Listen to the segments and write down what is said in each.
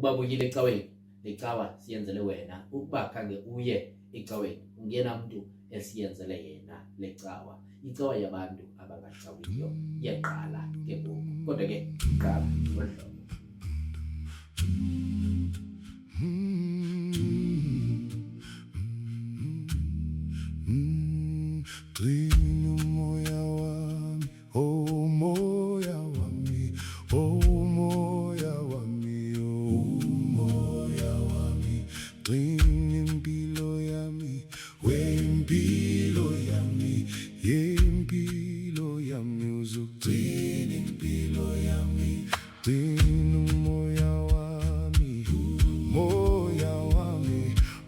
ukubabuyile ecaweni lecawa siyenzele wena ukuba khange uye ecaweni ungena umuntu esiyenzele yena lecawa icawa yabantu abangacawiyo yaqala ke ngoku kodwa ke qala ngolhlobo Trino moya wami, oh moya wami, oh moya wami, oh moya wami. Trino impilo yami, wempilo yami, yempilo yami, uzugcina impilo yami. Trino moya wami, moya wami,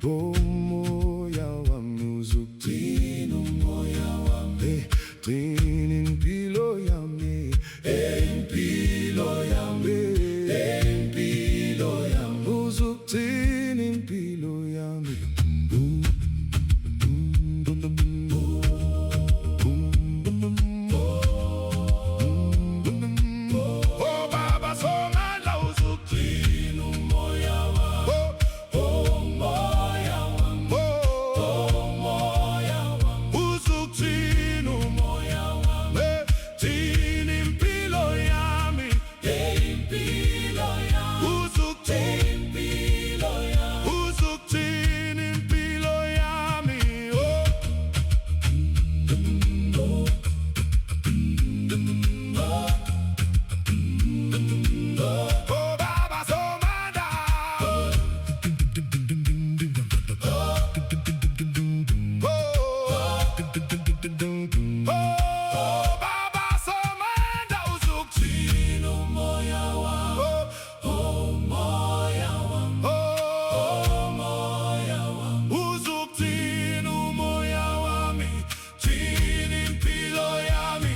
oh moya wami, uzugcina moya wami. Trino impilo yami, impilo yami, impilo yami, uzugcina impilo yami. Oh Baba Somandla uzugcina umoya wami, oh moya wami, oh moya wami, uzugcina umoya wami, gcina impilo yami, impilo yami, uzugcina impilo yami, uzugcina impilo yami, oh Baba Somandla. Oh Baba Somandla uzugcina umoya wami, oh moya wami, oh moya wami, uzugcina umoya wami, gcina impilo yami,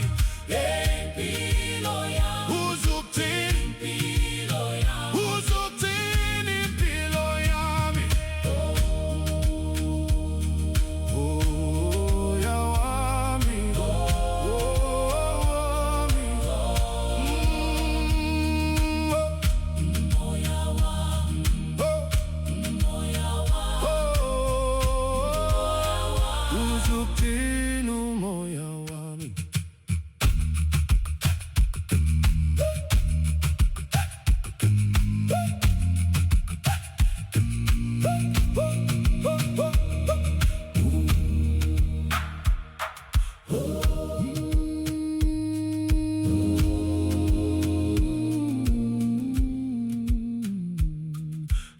impilo yami, uzugcina impilo yami, uzugcina impilo yami. Moya wami, uzugcina umoya wami.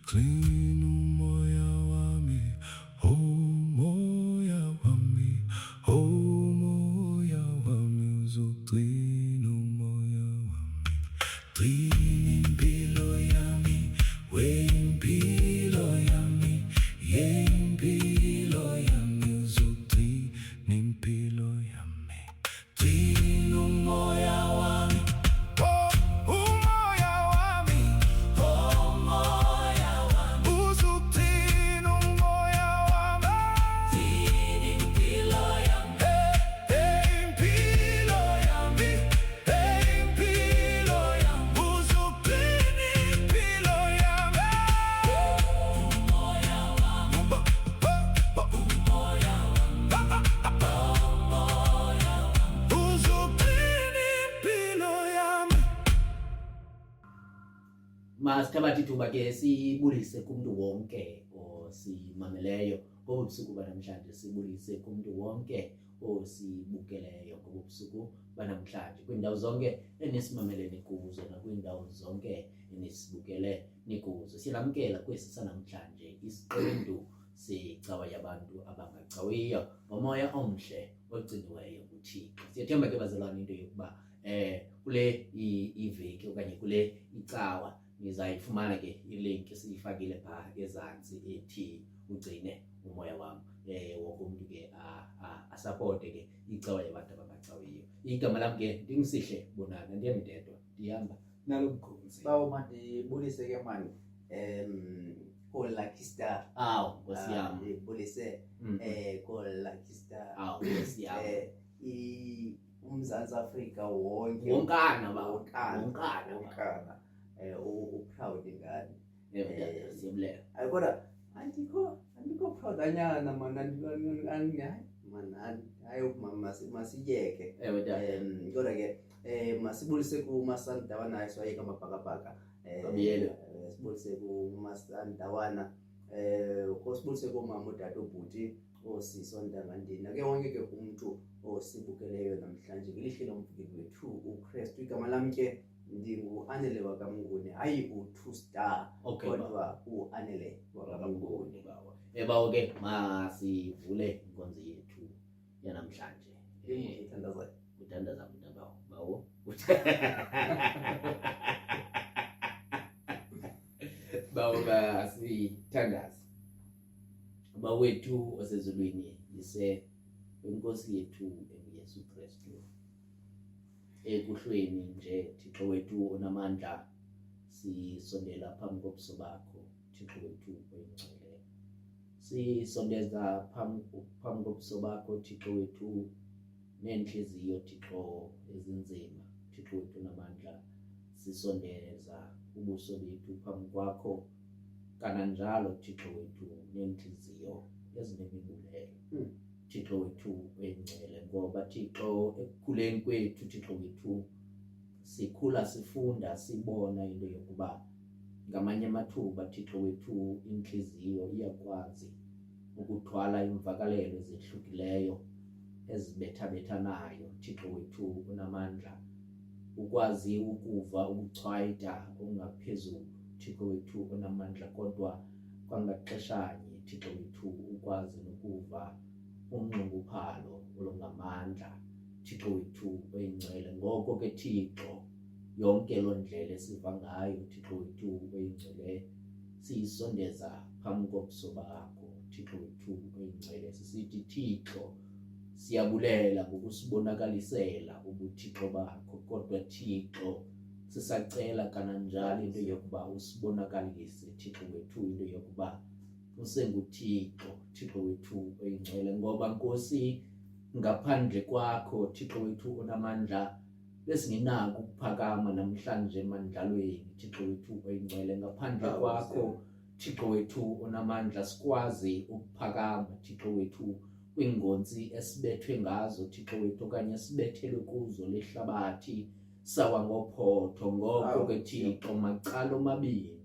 Clean umoya wami, oh moya wami, oh moya wami, uzugcina umoya wami. Gcina impilo yami, wempilo yami, yempilo yami, uzugcina impilo yami. Gcina umoya wami, oh umoya wami, oh moya wami, uzugcina umoya wami, gcina impilo yami, impilo yami, impilo yami, uzugcina impilo yami, umoya wami, umoya wami, uzugcina impilo yami. Masithabathe ithuba ke sibulise kumuntu wonke osimameleyo ngobusuku banamhlanje sibulise kumuntu wonke osibukeleyo ngobusuku banamhlanje kwindawo zonke enesimamelene kuzo nakwindawo zonke enisibukele nikuzo silamkela kwesi sanamhlanje isiqendu secawa yabantu abangacawiyo ngomoya omhle ogciniweyo nguThixo. Siyathemba ke bazalwane into yokuba kule iveki okanye kule icawa ngizayifumana ke ilink siyifakile pha ezantsi ethi ugcine umoya wami wonke umuntu ke asupport ke icawa yabantu abangacawiyo. Igama lami ke ndingisihle bonana ndiyamdedwa ndihamba nalo mkhonzi. Bawo manje bulise ke manje call Lucky Star. Aw Nkosi yami. Bulise call Lucky Star. Aw Nkosi yami. UMzantsi Afrika wonke wonkana u proud ngani tata siyabulela. Kodwa andikho proud anyana man hayi masiyeke. Kodwa ke masibulise kuMasandawana esiwayeka amabhakabhaka. Sibulise kuMasandawana sibulise kumama udade ubhuti osisonda ngandini ake wonke ke umuntu osibukeleyo namhlanje ngelihle lomvukeli wethu uKristu. Igama lami ke ndingu-Anele wakamnguni, hayi u2 Star kodwa u-Anele wakamnguni. Bawo ke masivule inkonzo yethu yanamhlanje. Uthandaza mntabawo bawo. Bawo basithandaza. Bawethu osezulwini yise inkosi yethu uYesu Kristu. Ekuhlweni nje Thixo wethu onamandla sisondela phambi kobuso bakho Thixo wethu oyingcwele. Sisondeza phambi kobuso bakho Thixo wethu nenhliziyo Thixo ezinzima Thixo wethu onamandla. Sisondeza ubuso bethu phambi kwakho kananjalo Thixo wethu nenhliziyo ezinemibulelo Thixo wethu oyingcwele. Ngoba Thixo ekukhuleni kwethu Thixo wethu sikhula sifunda sibona into yokuba ngamanye amathuba Thixo wethu inhliziyo iyakwazi ukuthwala imvakalelo ezihlukileyo ezibethabethanayo Thixo wethu unamandla. Ukwazi ukuva ukuchwayita okungaphezulu Thixo wethu unamandla, kodwa kwangaxeshanye Thixo wethu ukwazi nokuva unxunguphalo olungamandla Thixo wethu oyingcwele. Ngoko ke Thixo yonke lo ndlela esiva ngayo Thixo wethu oyingcwele siyisondeza phambi kobuso bakho Thixo wethu oyingcwele. Sisithi Thixo siyabulela ngokusibonakalisela ubuthixo bakho, kodwa Thixo sisacela kananjalo into yokuba usibonakalise Thixo wethu into yokuba usenguThixo Thixo wethu oyingcwele. Ngoba Nkosi ngaphandle kwakho Thixo wethu onamandla besingenako ukuphakama namhlanje emandlalweni Thixo wethu oyingcwele. Ngaphandle kwakho Thixo wethu onamandla sikwazi ukuphakama Thixo wethu kwingonzi esibethwe ngazo Thixo wethu okanye sibethelwe kuzo lehlabathi sawa ngophotho. Ngoko ke Thixo macala omabini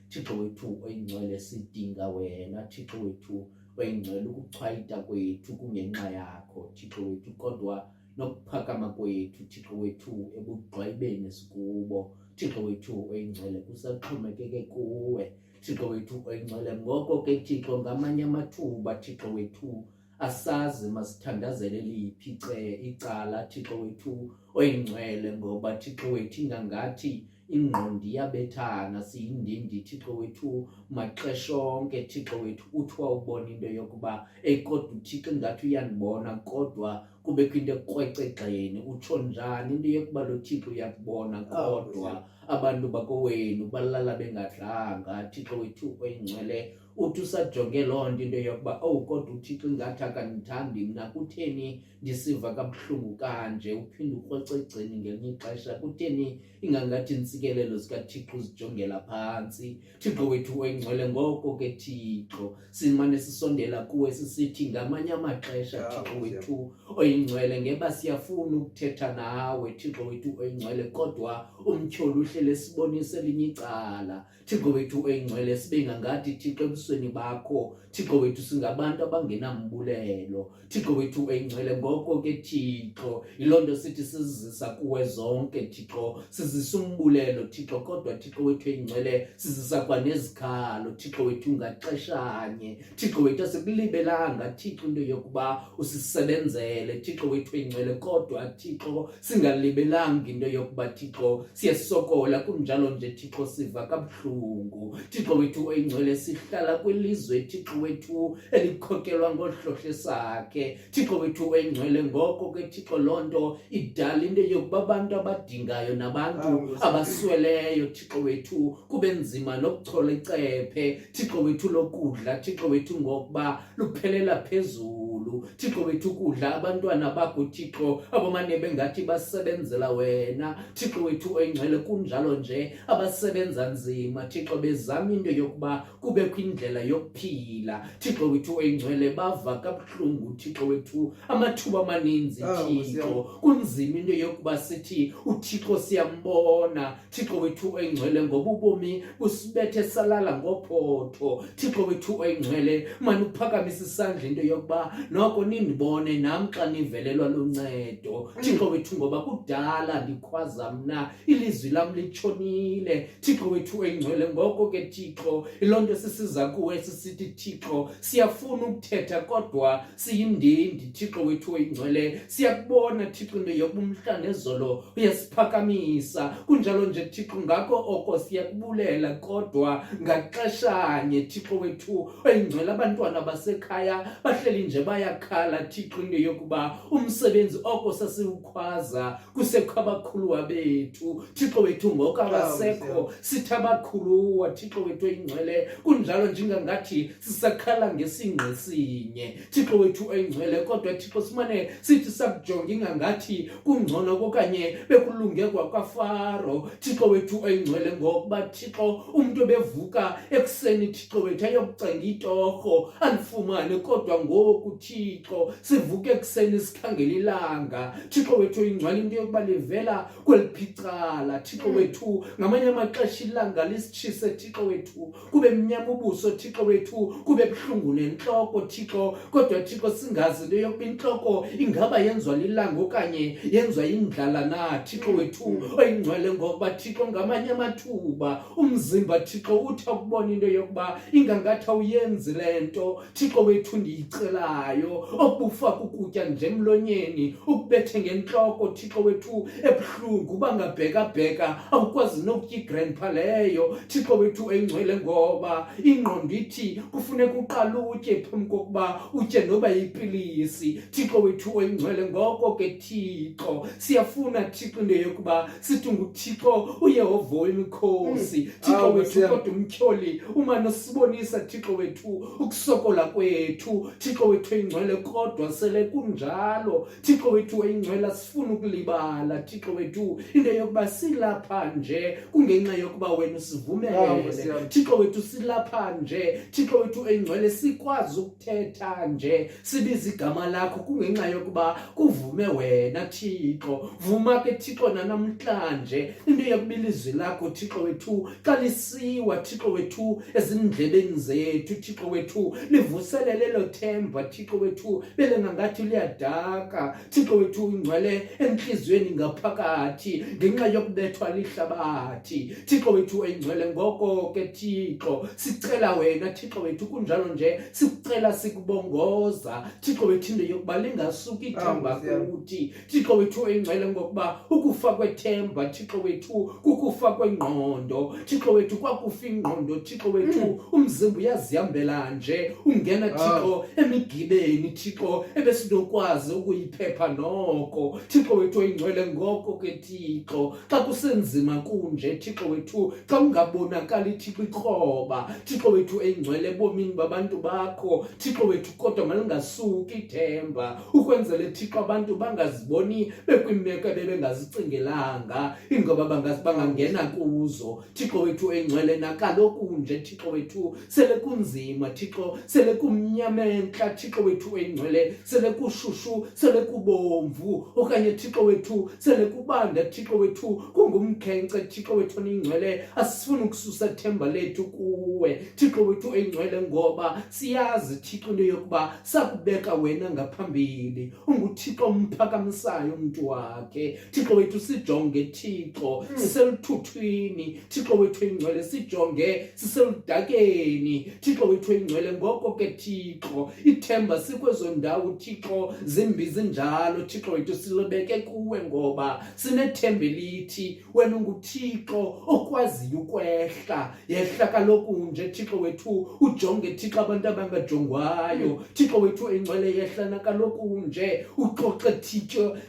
Thixo wethu oyingcwele sidinga wena Thixo wethu oyingcwele. Ukuchwayita kwethu kungenxa yakho Thixo wethu, kodwa nokuphakama kwethu Thixo wethu ebugqwayibeni sikubo Thixo wethu oyingcwele kusaxhomekeke kuwe Thixo wethu oyingcwele. Ngoko ke Thixo ngamanye amathuba Thixo wethu asazi masithandazele liphi icala Thixo wethu oyingcwele. Ngoba Thixo wethu ingangathi ingqondo iyabethana siyindindi Thixo wethu maxesha onke Thixo wethu. Uthiwa ubona into yokuba kodwa uThixo ingathi uyandibona kodwa kubekho into ekrwecegxeni. Utsho njani into yokuba lo Thixo uyakubona kodwa abantu bakowenu balala bengadlanga Thixo wethu oyingcwele? Uthi usajonge loo nto into yokuba kodwa uThixo ingathi akandithandi mna. Kutheni ndisiva kabuhlungu kanje? Uphinde ukrwecegxeni ngelinye ixesha. Kutheni ingangathi intsikelelo zikaThixo zijongela phantsi Thixo wethu oyingcwele? Ngoko ke Thixo simane sisondela kuwe sisithi ngamanye amaxesha Thixo wethu oyingcwele ngeba siyafuna ukuthetha nawe Thixo wethu oyingcwele, kodwa umtyholi uhlele sibonise elinye icala Thixo wethu oyingcwele. Sibe ngangathi Thixo ebusweni bakho Thixo wethu singabantu abangenambulelo Thixo wethu oyingcwele. Ngoko ke Thixo yiloo nto sithi sizisa kuwe zonke Thixo, sizisa umbulelo Thixo, kodwa Thixo wethu oyingcwele sizisa kwanezikhalo Thixo wethu ngaxeshanye Thixo wethu. Asikulibelanga Thixo into yokuba usisebenzele Thixo wethu oyingcwele, kodwa Thixo singalibelanga into yokuba Thixo siyasokola. Kunjalo nje Thixo siva kabuhlungu Thixo wethu oyingcwele. Sihlala kwilizwe Thixo wethu elikhokelwa ngohlohle sakhe Thixo wethu oyingcwele. Ngoko ke Thixo loo nto idala into yokuba abantu abadingayo nabantu abasweleyo Thixo wethu kube nzima nokuchola icephe Thixo wethu lokudla Thixo wethu, ngokuba luphelela phezulu wethu Thixo wethu kudla abantwana bakho Thixo abamane bengathi basebenzela wena Thixo wethu oyingcwele kunjalo nje abasebenza nzima Thixo bezama into yokuba kube kwindlela yokuphila Thixo wethu oyingcwele bava kabuhlungu Thixo wethu amathuba amaninzi Thixo kunzima into yokuba sithi uThixo siyambona Thixo wethu oyingcwele ngoba ubomi busibethe salala ngophotho Thixo wethu oyingcwele manje uphakamisa isandla into yokuba noko nindibone nami xa nivelelwa luncedo Thixo wethu ngoba kudala ndikhwaza mna ilizwi lami litshonile Thixo wethu oyingcwele ngoko ke Thixo ilonto sisiza kuwe sisithi Thixo siyafuna ukuthetha kodwa siyindindi Thixo wethu oyingcwele siyakubona Thixo into yokuba umhla nezolo uyasiphakamisa kunjalo nje Thixo ngakho oko siyakubulela kodwa ngaxeshanye Thixo wethu oyingcwele abantwana basekhaya bahleli nje bayakhala Thixo into yokuba umsebenzi oko sasiwukhwaza kusekwabakhuluwa bethu Thixo wethu ngoko abasekho sithi abakhuluwa Thixo wethu oyingcwele kunjalo njengangathi sisakhala ngesingqi sinye Thixo wethu oyingcwele kodwa Thixo simane sithi sakujonga ingangathi kungcono okanye bekulunge kwaFaro Thixo wethu oyingcwele ngokuba Thixo umuntu bevuka ekseni Thixo wethu ayokucenga itorho alifumane kodwa ngoku Thixo sivuka ekseni sikhangela ilanga Thixo wethu oyingcwele into yokuba livela kweliphicala Thixo wethu ngamanye amaxesha ilanga lisitshise Thixo wethu kube mnyama ubuso Thixo wethu kube buhlungu nenhloko Thixo kodwa Thixo singazi into yokuba inhloko ingaba yenzwa lilanga okanye yenzwa indlala na Thixo wethu oyingcwele ngoba Thixo ngamanye amathuba umzimba Thixo uthi ukubona into yokuba ingangathi awuyenzi lento Thixo wethu ndiyicelayo okufaka ukutya nje emlonyeni ukubethe ngenhloko Thixo wethu ebuhlungu bangabheka awukwazi nokutya igrandpa leyo Thixo wethu oyingcwele ngoba ingqondo ithi kufuneka uqala utye phambi kokuba utye noba ipilisi Thixo wethu oyingcwele ngoko ke Thixo siyafuna Thixo into yokuba sithi nguThixo uYehova wemikhosi Thixo wethu kodwa umtyholi uma nosibonisa Thixo wethu ukusokola kwethu Thixo wethu oyingcwele kodwa sele kunjalo Thixo wethu oyingcwele sifuna ukulibala Thixo wethu into yokuba silapha nje kungenxa yokuba wena usivumele Thixo wethu silapha nje Thixo wethu oyingcwele sikwazi ukuthetha nje sibiza igama lakho kungenxa yokuba kuvume wena Thixo vuma ke Thixo namhlanje into yokuba ilizwi lakho Thixo wethu xa lisiwa Thixo wethu ezindlebeni zethu Thixo wethu livuselele lo themba Thixo wethu belengangathi liyadaka Thixo wethu ungcwele enhlizweni ngaphakathi ngenxa yokubethwa lihlabathi Thixo wethu oyingcwele ngoko ke Thixo sicela wena Thixo wethu kunjalo nje sikucela sikubongoza Thixo wethu into yokuba lingasuki ithemba kuthi Thixo wethu oyingcwele ngokuba ukufa kwethemba Thixo wethu kukufa kwengqondo Thixo wethu kwakufa ingqondo Thixo wethu umzimba uyazihambela nje ungena Thixo emigibeni Thixo ebesinokwazi ukuyiphepha noko Thixo wethu oyingcwele ngoko ke Thixo xa kusenzima kunje Thixo wethu xa ungabonakali Thixo ikroba Thixo wethu oyingcwele ebomini babantu bakho Thixo wethu kodwa malingasuki ithemba ukwenzele Thixo abantu bangaziboni bekwimeko bebengazicingelanga ingoba bangangena kuzo Thixo wethu oyingcwele nakaloku nje Thixo wethu sele kunzima Thixo sele kumnyama enhla Thixo wethu oyingcwele sele kushushu sele kubomvu okanye Thixo wethu sele kubanda Thixo wethu kungumkhenkce Thixo wethu oyingcwele asifuna ukususa themba lethu kuwe Thixo wethu oyingcwele ngoba siyazi Thixo into yokuba sakubeka wena ngaphambili unguThixo umphakamisayo umuntu wakhe Thixo wethu sijonge Thixo siseluthuthwini Thixo wethu oyingcwele sijonge siseludakeni Thixo wethu oyingcwele ngoko ke Thixo ithemba sikwezo ndawo Thixo zimbizi njalo Thixo wethu silibeke kuwe ngoba sinethemba elithi wena unguThixo okwaziyo ukwehla yehla kaloku nje Thixo wethu ujonge Thixo abantu abangajongwayo Thixo wethu oyingcwele yehla kaloku nje uxoxe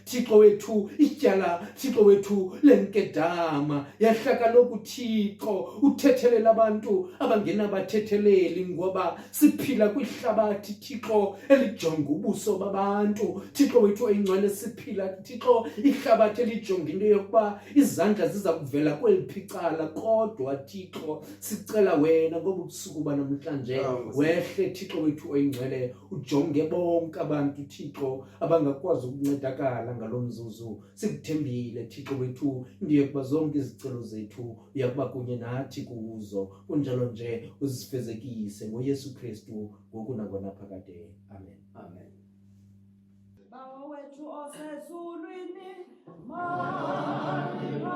Thixo wethu ityala Thixo wethu lenkedama yehla kaloku Thixo uthethelela abantu abangena bathetheleli ngoba siphila kwihlabathi Thixo elijonga ubuso babantu. Thixo wethu oyingcwele siphila Thixo ihlabathi elijonga into yokuba izandla ziza kuvela kweliphi icala, kodwa Thixo sicela wena ngoba ubusuku banamhlanje wehle Thixo wethu oyingcwele ujonge bonke abantu Thixo abangakwazi ukuncedakala ngalomzuzu. Sikuthembile Thixo wethu ndiye kuba zonke izicelo zethu uyakuba kunye nathi kuzo, kunjalo nje uzifezekise ngoYesu Kristu ngoku naphakade. Amen. Amen. Baba wethu osezulwini, mandiphathe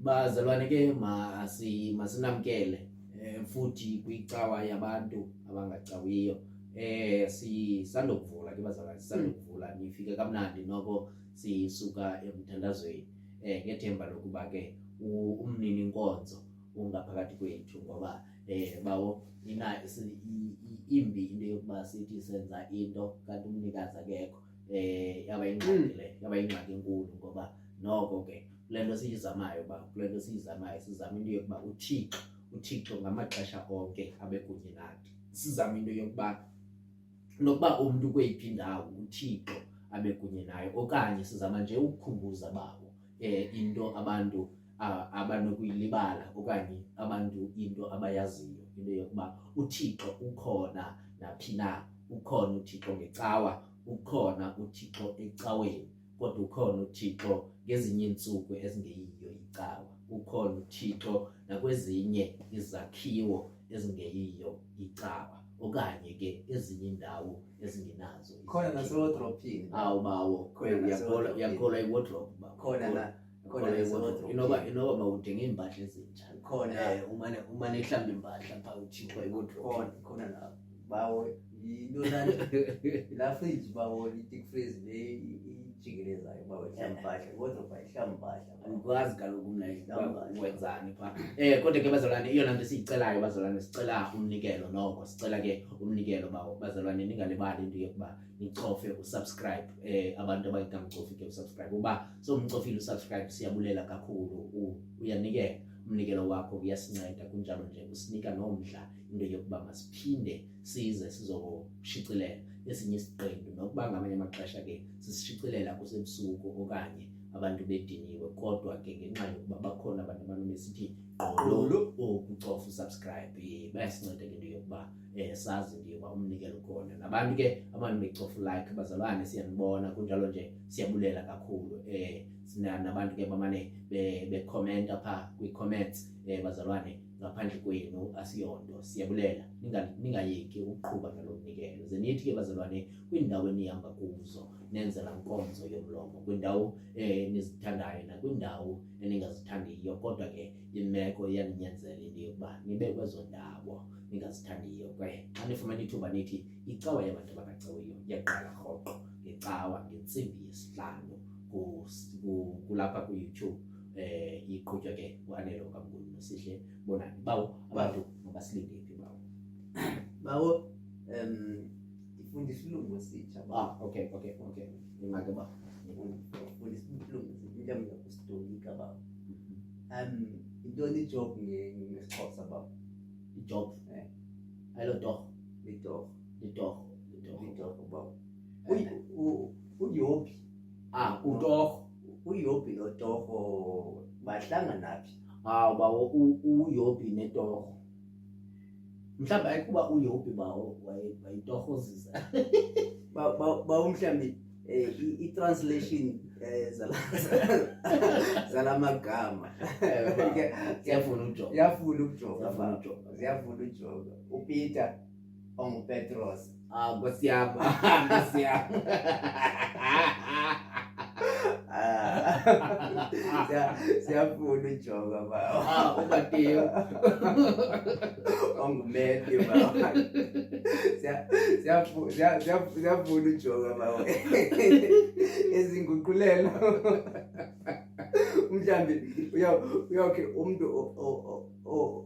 bazalwane ke masinamkele futhi kwicawa yabantu abangacawiyo. Sisandokuvula ke bazalwane, sisandokuvula nifike kamnandi noko sisuka emthandazweni ngethemba lokuba ke umnini inkonzo ungaphakathi kwethu, ngoba bawo imbi into yokuba sithi senza into kanti umnikazi akekho. Yaba ingxaki enkulu, ngoba noko ke kulento siyizamayo sizama into yokuba uThixo ngamaxesha onke abe kunye nathi. Sizama into yokuba nokuba umuntu kweyiphi indawo uThixo abe kunye nayo, okanye sizama nje ukukhumbuza babo into abantu abanokuyilibala okanye abantu into abayaziyo, into yokuba uThixo ukhona naphi na. Ukhona uThixo ngecawa, ukhona uThixo ecaweni, kodwa ukhona uThixo ngezinye iintsuku ezingeyiyo icawa. Ukhona uThixo nakwezinye izakhiwo ezingeyiyo icawa, okanye ke ezinye indawo ezingenazo. Khona nasedrophini. Bawo, uyakholwa iwardrobe bawo. Khona nasedrophini. Inoba mawudinga iimpahla ezintsha. Khona umane ehlamba impahla phaa uThixo iwardrobe. khona la bawo yinto nani la fridge bawo i-deep freeze le ijikelezayo bawo ihlambahla kodwa bayihlambahla Angikwazi kaloku mna wenzani phaa. Kodwa ke bazalwane, iyona nto esiyicelayo bazalwane, sicela umnikelo noko. Sicela ke umnikelo bazalwane, ningalibali into yokuba nicofe usubscribe. Abantu abangamcofi ke usubscribe. Uba somcofile usubscribe siyabulela kakhulu. Uyanikela umnikelo wakho, uyasinceda kunjalo nje usinika nomdla into yokuba masiphinde size sizoshicilela esinye isiqendu, nokuba ngamanye amaxesha ke sisishicilela kusebusuku okanye abantu bediniwe, kodwa ke ngenxa yokuba bakhona abantu abanomesithi gqolo ukucofa usubscribe bayasinceda ke into yokuba sazi into yokuba umnikelo khona. Nabantu ke abantu becofa like bazalwane, siyanibona kunjalo nje siyabulela kakhulu. Nabantu ke bamane bekhomenta phaa kwi-comments bazalwane, ngaphandle kwenu asiyonto. Siyabulela, ningayeki ukuqhuba nalo mnikelo. Ze nithi ke bazalwane, kwiindawo enihamba kuzo nenzela nkonzo yomlomo, kwindawo nizithandayo nakwindawo eningazithandiyo, kodwa ke imeko iyaninyanzela into yokuba nibe kwezo ndawo ningazithandiyo. Xa nifumana ithuba nithi icawa yabantu abangacawiyo yaqala rhoqo ngecawa ngentsimbi yesihlanu kulapha ku-YouTube. Iqhutywa ke nguAnelo kaMnguni noSihle Bonani. Bawo, abantu mabasilinde phi bawo ndifunda isilungu esitsha okay imake ba ndifunda isilungu mhlawumbi yakusitolika bawo. Intoni ijob ngesixhosa bawo? ijob ayilo torho litorho bawo. Uyophi utorho uyophi notorho bahlangana phi? bawo uYobi netorho mhlawumbi ayikuba uYobi bawo wayitorhozisa bawo mhlawumbi i-translation zalamagama ziyafuna ujoba. ziyafuna ujoga. uPeter onguPetros. Ngosiyama siyafuna ujoga bawo. uMateyu onguMatthew bawo. siyafuna ujoga bawo. Ezinguqulelo mhlawumbi uyawukhe umuntu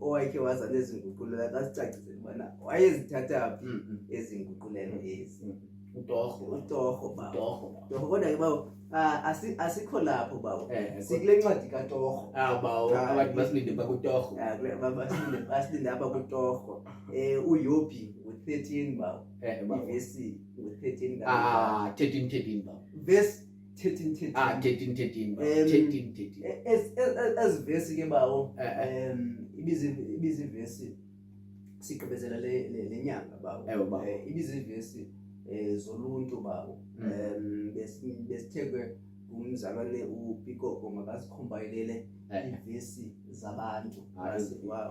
owakhe waza nezinguqulelo akasicacisele ubana wayezithatha phi ezinguqulelo ezi. utorho bawo. Kodwa ke bawo asikho lapho bawo, sikule ncwadi katorho. bawo abantu basilinde bakutorho. basilinde apha kutorho. uYobi ngu-13 bawo. ivesi ngu-13 13 bawo. verse 13 13 bawo. 13 ezi vesi ke bawo ibiza ivesi sigqibezela le nyanga bawo. Ibiza ivesi zoluntu bawo. Besithekwe umzalwane uPikoko makasikhombayilele ivesi zabantu.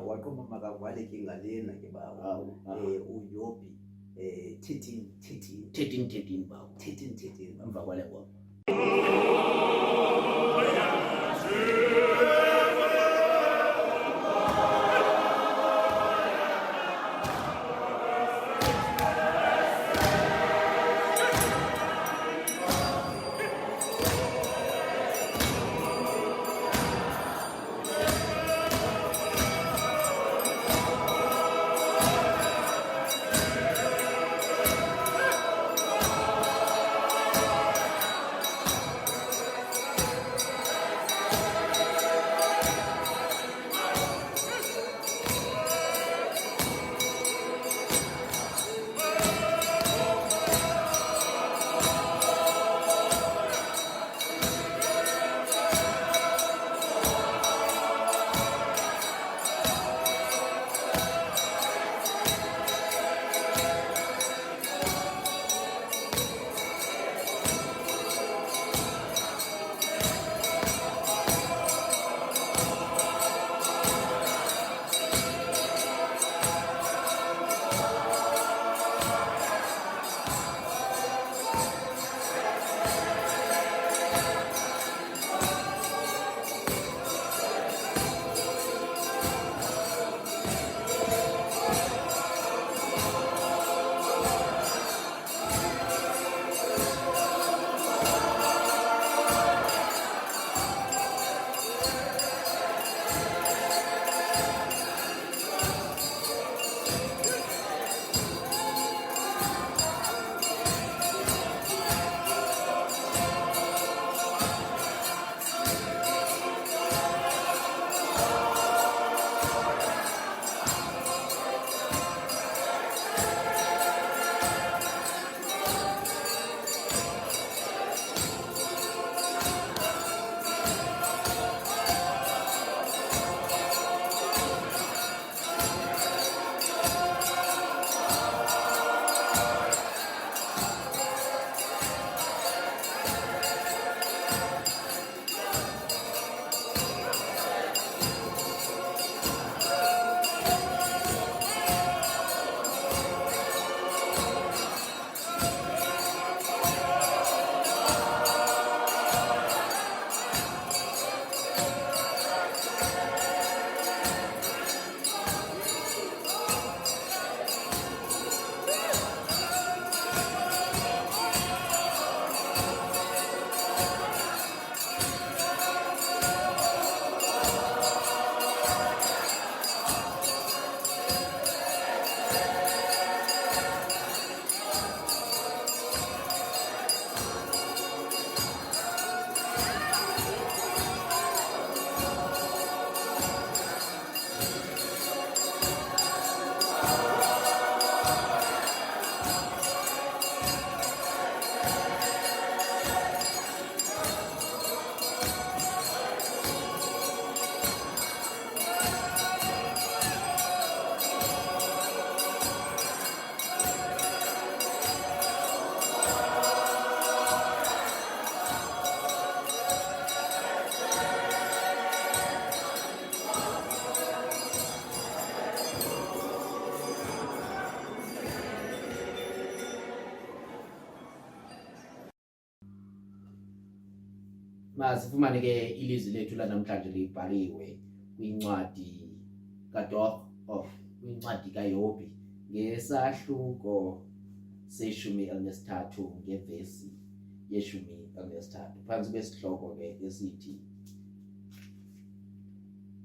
Waqomba makavaleke ngalena ke bawo. uYobi 13 bawo. 13 emva kwale ngoma. Masifumane ke ilizwi lethu lanamhlanje libhaliwe kwincwadi kwincwadi kaYobi ngesahluko se-13 ngevesi ye-13 phansi kwesihloko ke esithi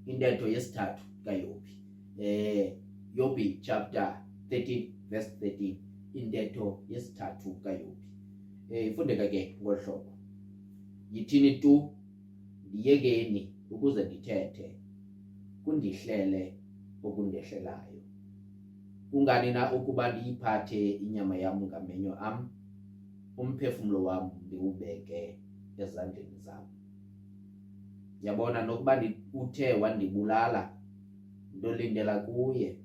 intetho yesithathu kaYobi. Yobi chapter 13 verse 13, intetho yesithathu kaYobi. Ifundeka ke ngohlobo. Yithini tu ndiyekeni ukuze ndithethe, kundihlele okundehlelayo. Kungani na ukuba ndiyiphathe inyama yam ngamenyo am, umphefumlo wam ndiwubeke ezandleni zam. Yabona nokuba uthe wandibulala, ndolindela kuye,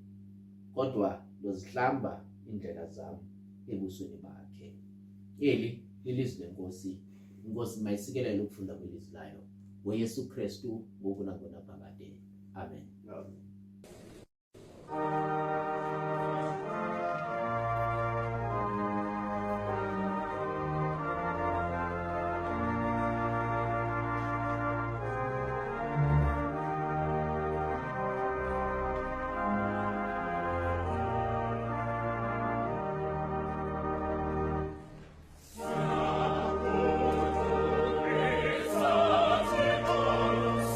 kodwa ndozihlamba iindlela zam ebusweni bakhe. Eli lilizwi lenkosi. Inkosi mayisikelele ukufunda kwelizwi layo ngoYesu Kristu ngoku nangona phakade. Amen.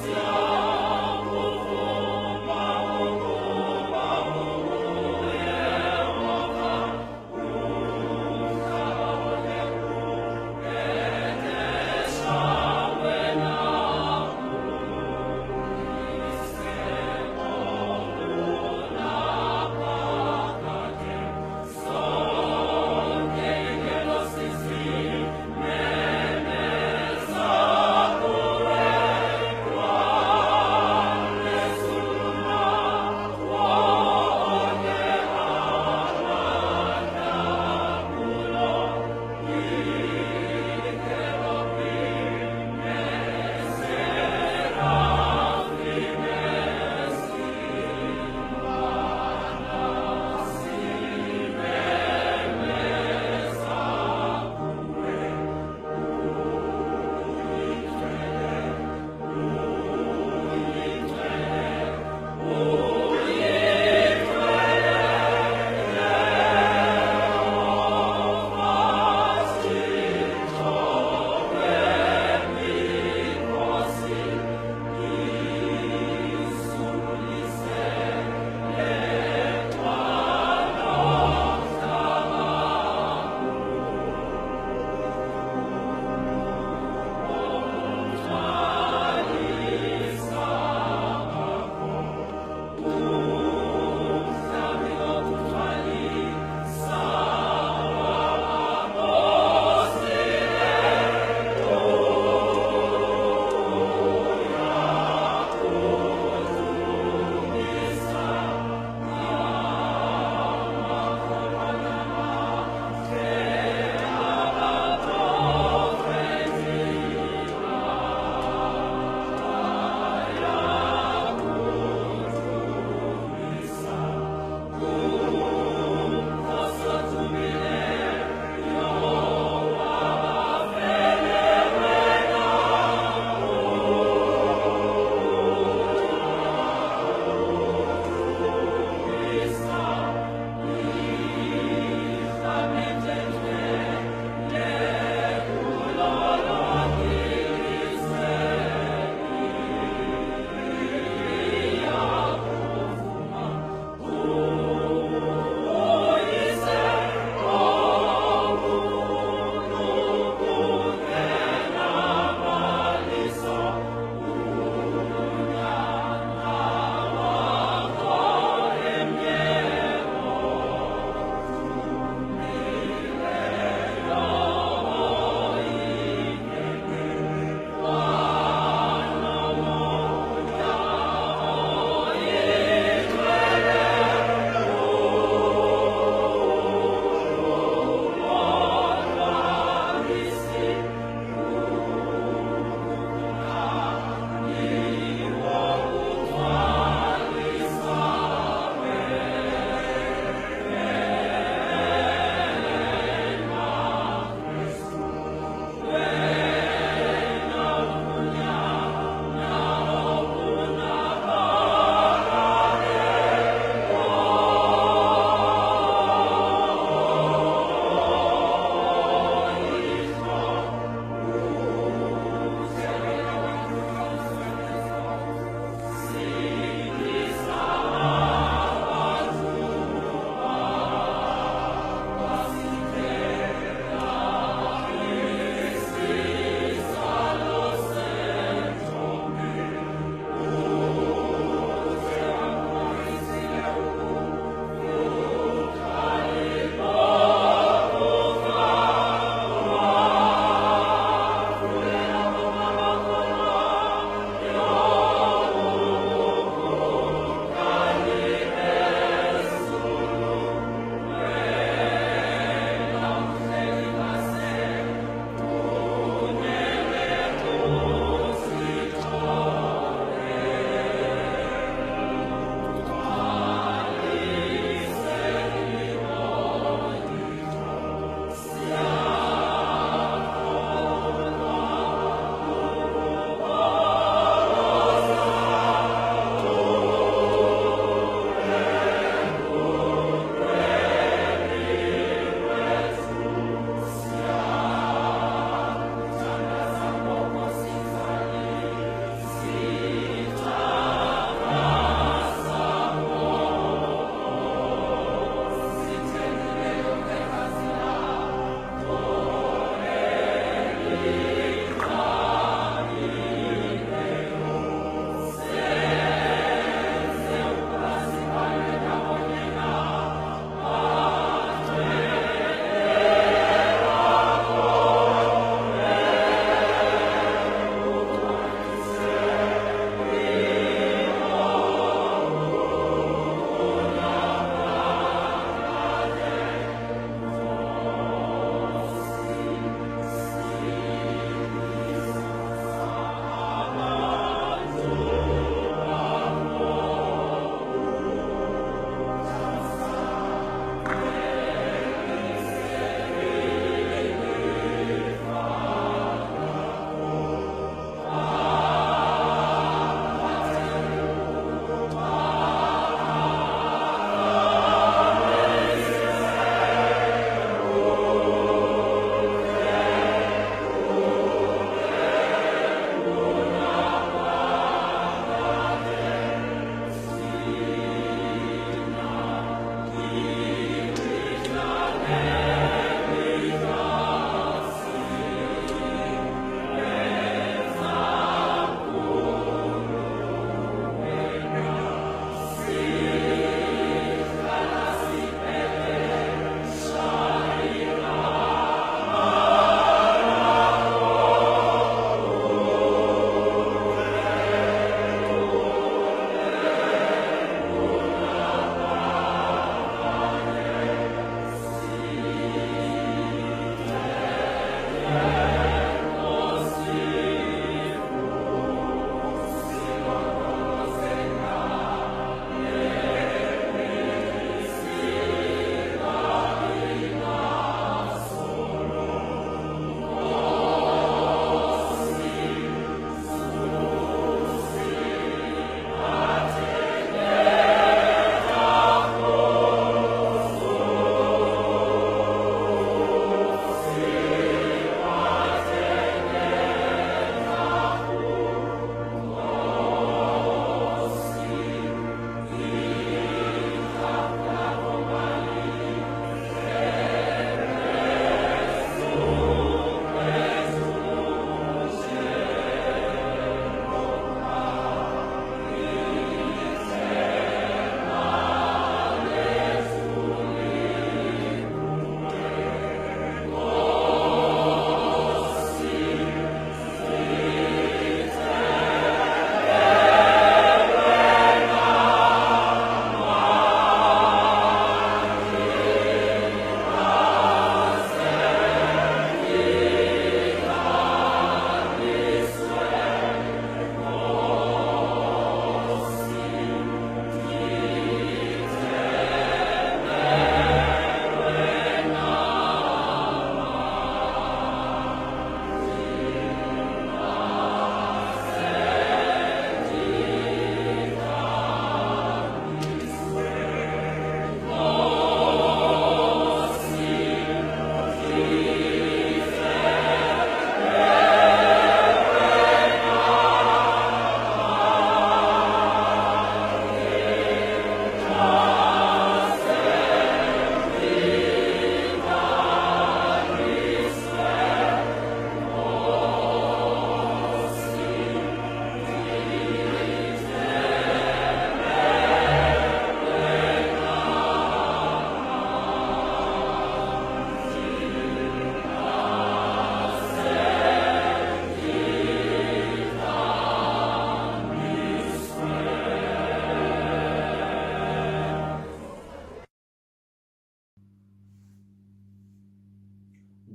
Siamo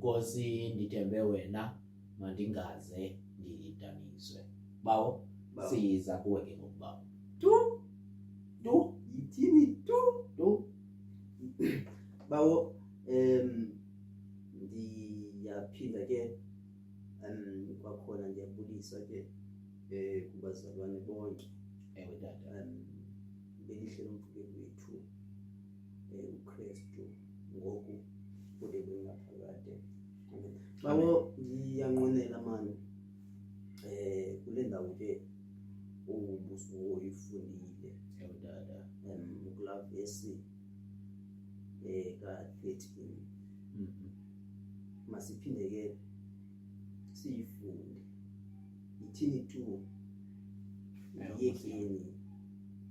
Nkosi ndithembe wena mandingaze ndidaniswe. Bawo Bawo. siza kuwe ke ngoku bawo. Tu yithini Tu bawo ndiyaphinda ke kwakhona ndiyabulisa ke kubazalwane bonke ewe tata. belihle lomvukeli wethu uKristu ngoku kude bengaphakade. Bawo ngiyanqwenela manje kule ndawo ke ubusuwoyifundile Ewe tata. kula vesi ka-13 masiphinde ke siyifunde ithini tu yekeni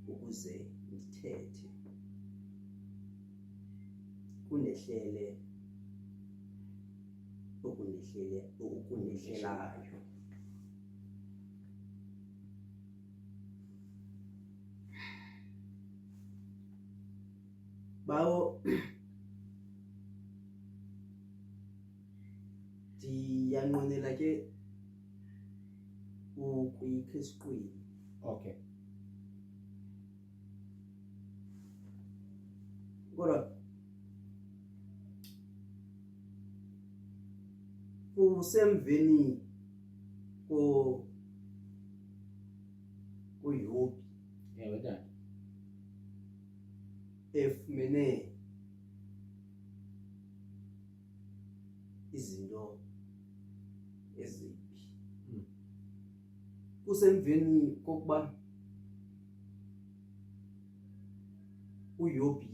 ukuze ndithethe kunehlele okunehlelayo. Bawo ndiyanqwenela ke ukuyikhisqwini Okay. kodwa kusemveni koYobi Ewe tata. efumene izinto ezimbi. Kusemveni kokuba uYobi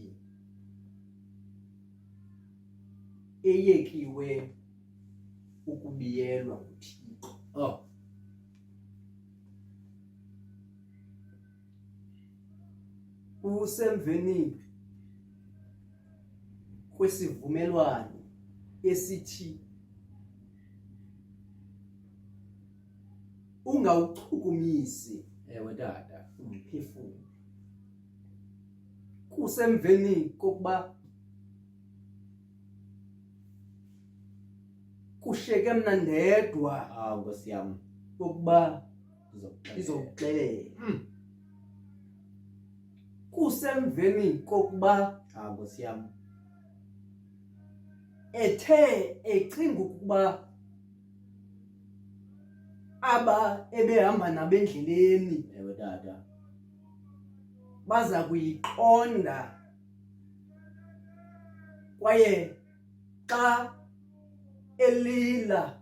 eyekiwe ukubiyelwa nguThixo. Oh, Kusemveni kwesivumelwano esithi ungawuchukumisi ewe tata. umphefumlo. Kusemveni kokuba kushiyeke mna ndedwa Nkosi yam kokuba ndizokuxelela. izokuxelela. Kusemveni kokuba Nkosi yam. ethe ecinga ukuba aba ebehamba nabendleleni Ewe tata. baza kuyiqonda kwaye xa elila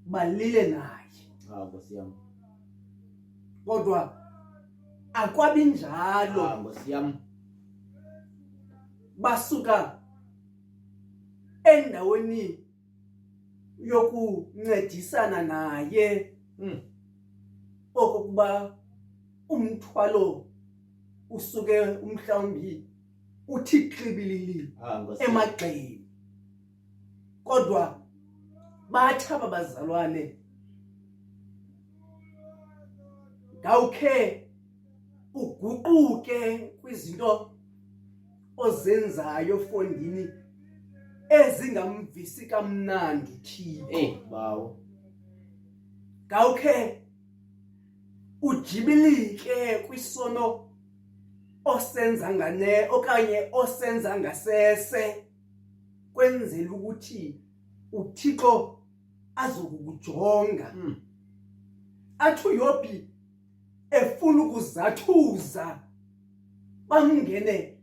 balile naye. Nkosi yam. Kodwa akwabi njalo, Nkosi yam. basuka endaweni yokuncedisana naye okokuba umthwalo usuke umhlawumbi uthi xibilili Nkosi yam. emagxeni. Kodwa bathi aba bazalwane ngawukhe uguquke kwizinto ozenzayo fondini ezingamvisi kamnandi uThixo. Bawo. Ngawukhe ujibilike kwisono osenza ngane okanye osenza ngasese kwenzela ukuthi uThixo azokukujonga. Athi uYobi efuna ukuzathuza bamngene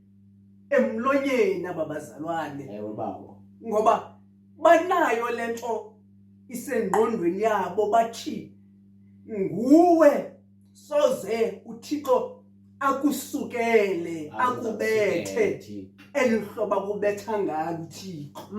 emlonyeni ababazalwane, Ewe bawo. ngoba banayo lento isengqondweni yabo bathi nguwe soze uThixo akusukele akubethe elihloba kubetha ngalo uThixo.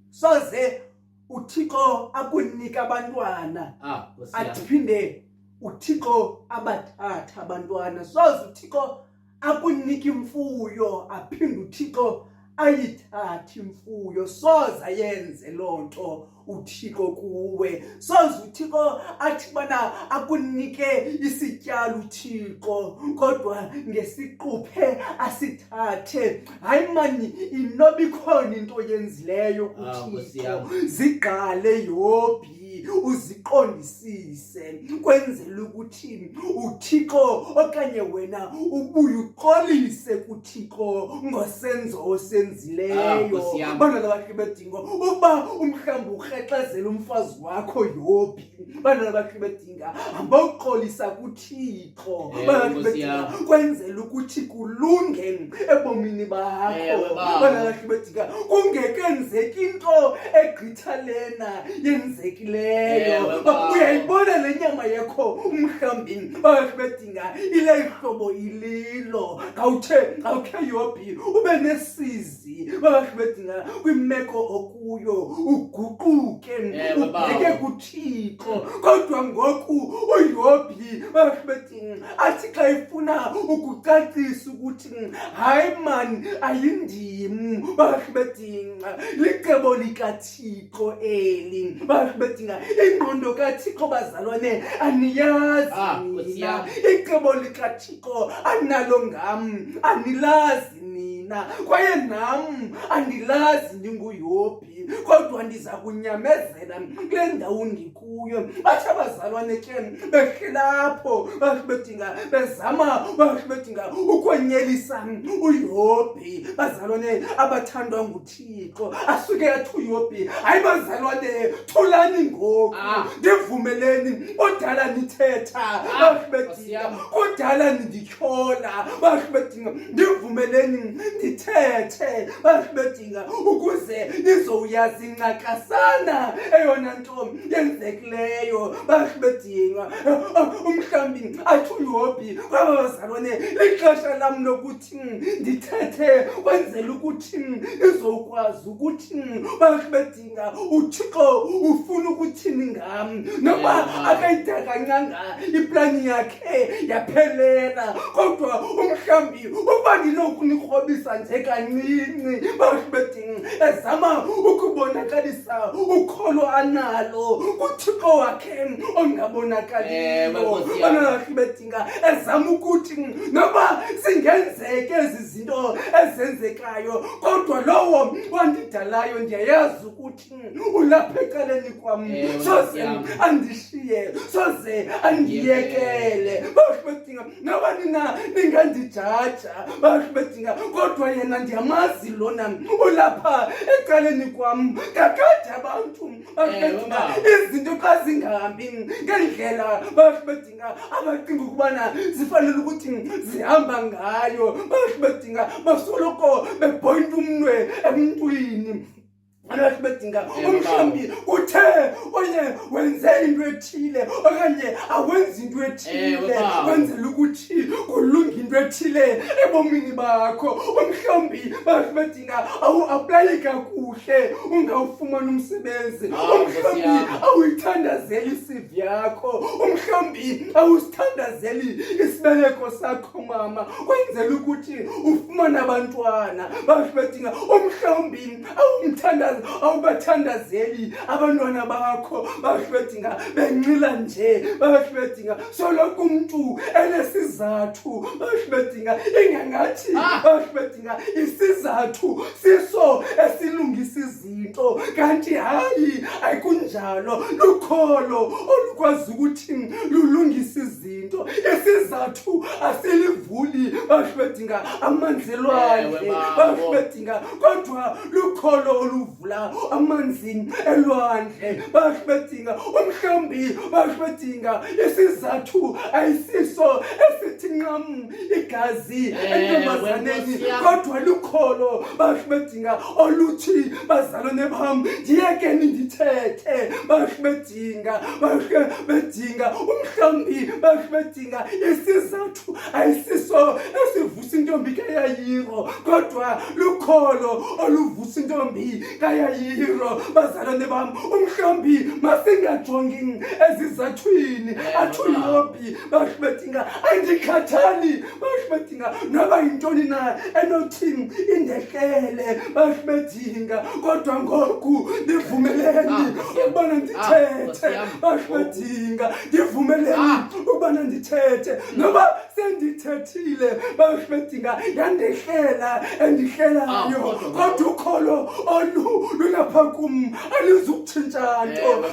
Soze uThixo akunika abantwana Nkosi yam. aphinde uThixo abathatha abantwana. Soze uThixo akunika imfuyo aphinde uThixo ayithathe imfuyo, soza yenze lonto uThixo kuwe. Soza uThixo athi bana akunike isityalo uThixo, kodwa ngesiquphe asithathe. Hayi mani, inoba ikhona into yenzileyo uThixo, ziqale Yobi uziqondisise, kwenzela ukuthi uThixo okanye wena ubuye uxolise kuThixo ngosenzo osenzileyo. Bantwana bakhe bedinga uba umhlawumbi urhexezela umfazi wakho Yobi, bantwana bakhe bedinga hamba uxolisa kuThixo, kwenzela ukuthi kulunge ebomini bakho. Bantwana bakhe bedinga kungekenzeki into egqitha lena yenzekileyo. Uyayibona le nyama yakho umhlawumbi bakhe bedinga ile ihlobo ililo. Kawukhe Yobi ube nesizi bakhe bedinga kwimeko okuyo, uguquke ubheke kuThixo. Kodwa ngoku uYobi bakhe bedinga athi xa ifuna ukucacisa ukuthi hayi man, ayindim bakhe bedinga, licebo likaThixo eli. Bakhe bedinga ingqondo kaThixo bazalwane aniyazi nina, icebo likaThixo analo ngam anilazi nina, kwaye nam andilazi ndinguYobi, kodwa ndiza kunyamezela kule ndawo ndikuyo. Bathi abazalwane ke behlelapho bakhe bedinga bezama bakhe bedinga ukonyelisa uYobi. Bazalwane abathandwa nguThixo, asuke athi uYobi, hayi bazalwane thulani ngoku, ndivumeleni odala nithetha bakhe bedinga, kudala nindityhola bakhe bedinga, ndivumeleni ndithethe bakhe bedinga, ukuze nizowuyazi incakasana eyona nto yenzekileyo bakhe bedinga. Umhlawumbi athi uYobi, kwaba bazalwane lixesha lam lokuthi ndithethe, kwenzela ukuthi nizokwazi ukuthi bakhe bedinga uThixo ufuna ukuthini ngam. Noba akayidakanyanga iplani yakhe yaphelela, kodwa umhlawumbi uba ndinokunirhobisa nje kancinci bakhe bedinga, ezama ukubonakalisa ukholo analo kuThixo wakhe ongabonakaliyo. Bakhe bedinga ezama ukuthi noba singenzeke ezi zinto ezenzekayo, kodwa lowo wandidalayo ndiyayazi ukuthi ulapha ecaleni kwam, soze andishiye, soze andiyekele. Bakhe bedinga noba nina ningandijaja bakhe bedinga, kodwa yena ndiyamazi lona ulapha ecaleni kwam. Kakade abantu bakhe bedinga izinto xa zingahambi ngendlela bakhe bedinga abacinga ukubana zifanele ukuthi zihamba ngayo, bakhe bedinga basoloko bebhoyinta umnwe emntwini. Bakhe bedinga umhlawumbi uthe onye wenze into ethile okanye awenzi into ethile, kwenzela ukuthi kulunge into ethile ebomini bakho. Umhlawumbi bakhe bedinga awu-aplayi kakuhle ungawufumani umsebenzi, umhlawumbi awuyithandazeli i-CV yakho, umhlawumbi awusithandazeli isibeleko sakho mama, kwenzela ukuthi ufumane abantwana. Bakhe bedinga umhlawumbi awubathandazeli abantwana bakho. Bakhe bedinga benxila nje bakhe bedinga, soloko umntu enesizathu bakhe bedinga, ingangathi bakhe bedinga isizathu siso esilungisa izinto, kanti hayi ayikunjalo. Lukholo olukwazi ukuthi lulungisa izinto, isizathu asilivuli bakhe bedinga amanzi elwandle bakhe bedinga, kodwa lukholo oluvula amanzi elwandle bakhe bedinga. Umhlawumbi bakhe bedinga isizathu ayisiso esithi nqam igazi entombazaneni, kodwa lukholo bakhe bedinga oluthi bazalwane bam ndiyekeni ndithethe bakhe bedinga. Bakhe bedinga umhlawumbi bakhe bedinga isizathu ayisiso esivusa intombi kaYayiro, kodwa lukholo oluvusa intombi kaYayiro. Bazalwane bam, umhlambi masingajongi ezizathwini athuyophi bashibethinga andikhathali bashibethinga noba yintoni na enothini indehlele bashibethinga, kodwa ngoku ndivumeleni ukubana ndithethe bashibethinga, ndivumeleni ukubana ndithethe noba sendithethile bashibethinga yandehlela endihlelayo, kodwa ukholo olu lulapha kum alizukutshintsha nto.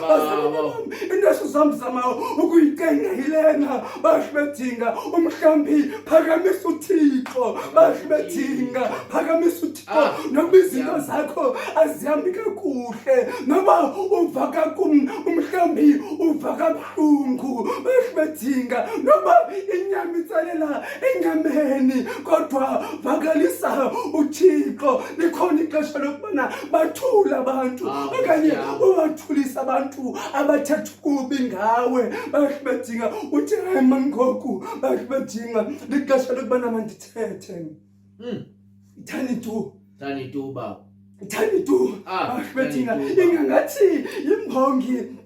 Into esizamzama ukuyicenga yilena bashibethinga, umhlambi phakamisa uThixo bashibethinga, phakamisa uThixo nokuba izinto zakho azihambi kakuhle, noba uva kakum umhlambi uva kabuhlungu bashibethinga, noba inyama itsalela enyameni, kodwa vakalisa uThixo. Likhona ixesha lokubana bathula abantu okanye ubathulisa abantu abathetha kubi ngawe bashibethinga, uthi hayi mangoku bashibethinga lixesha lokubana mandithethe. Ithani tu baba, ithani tu bashibethinga, ingangathi yimbongi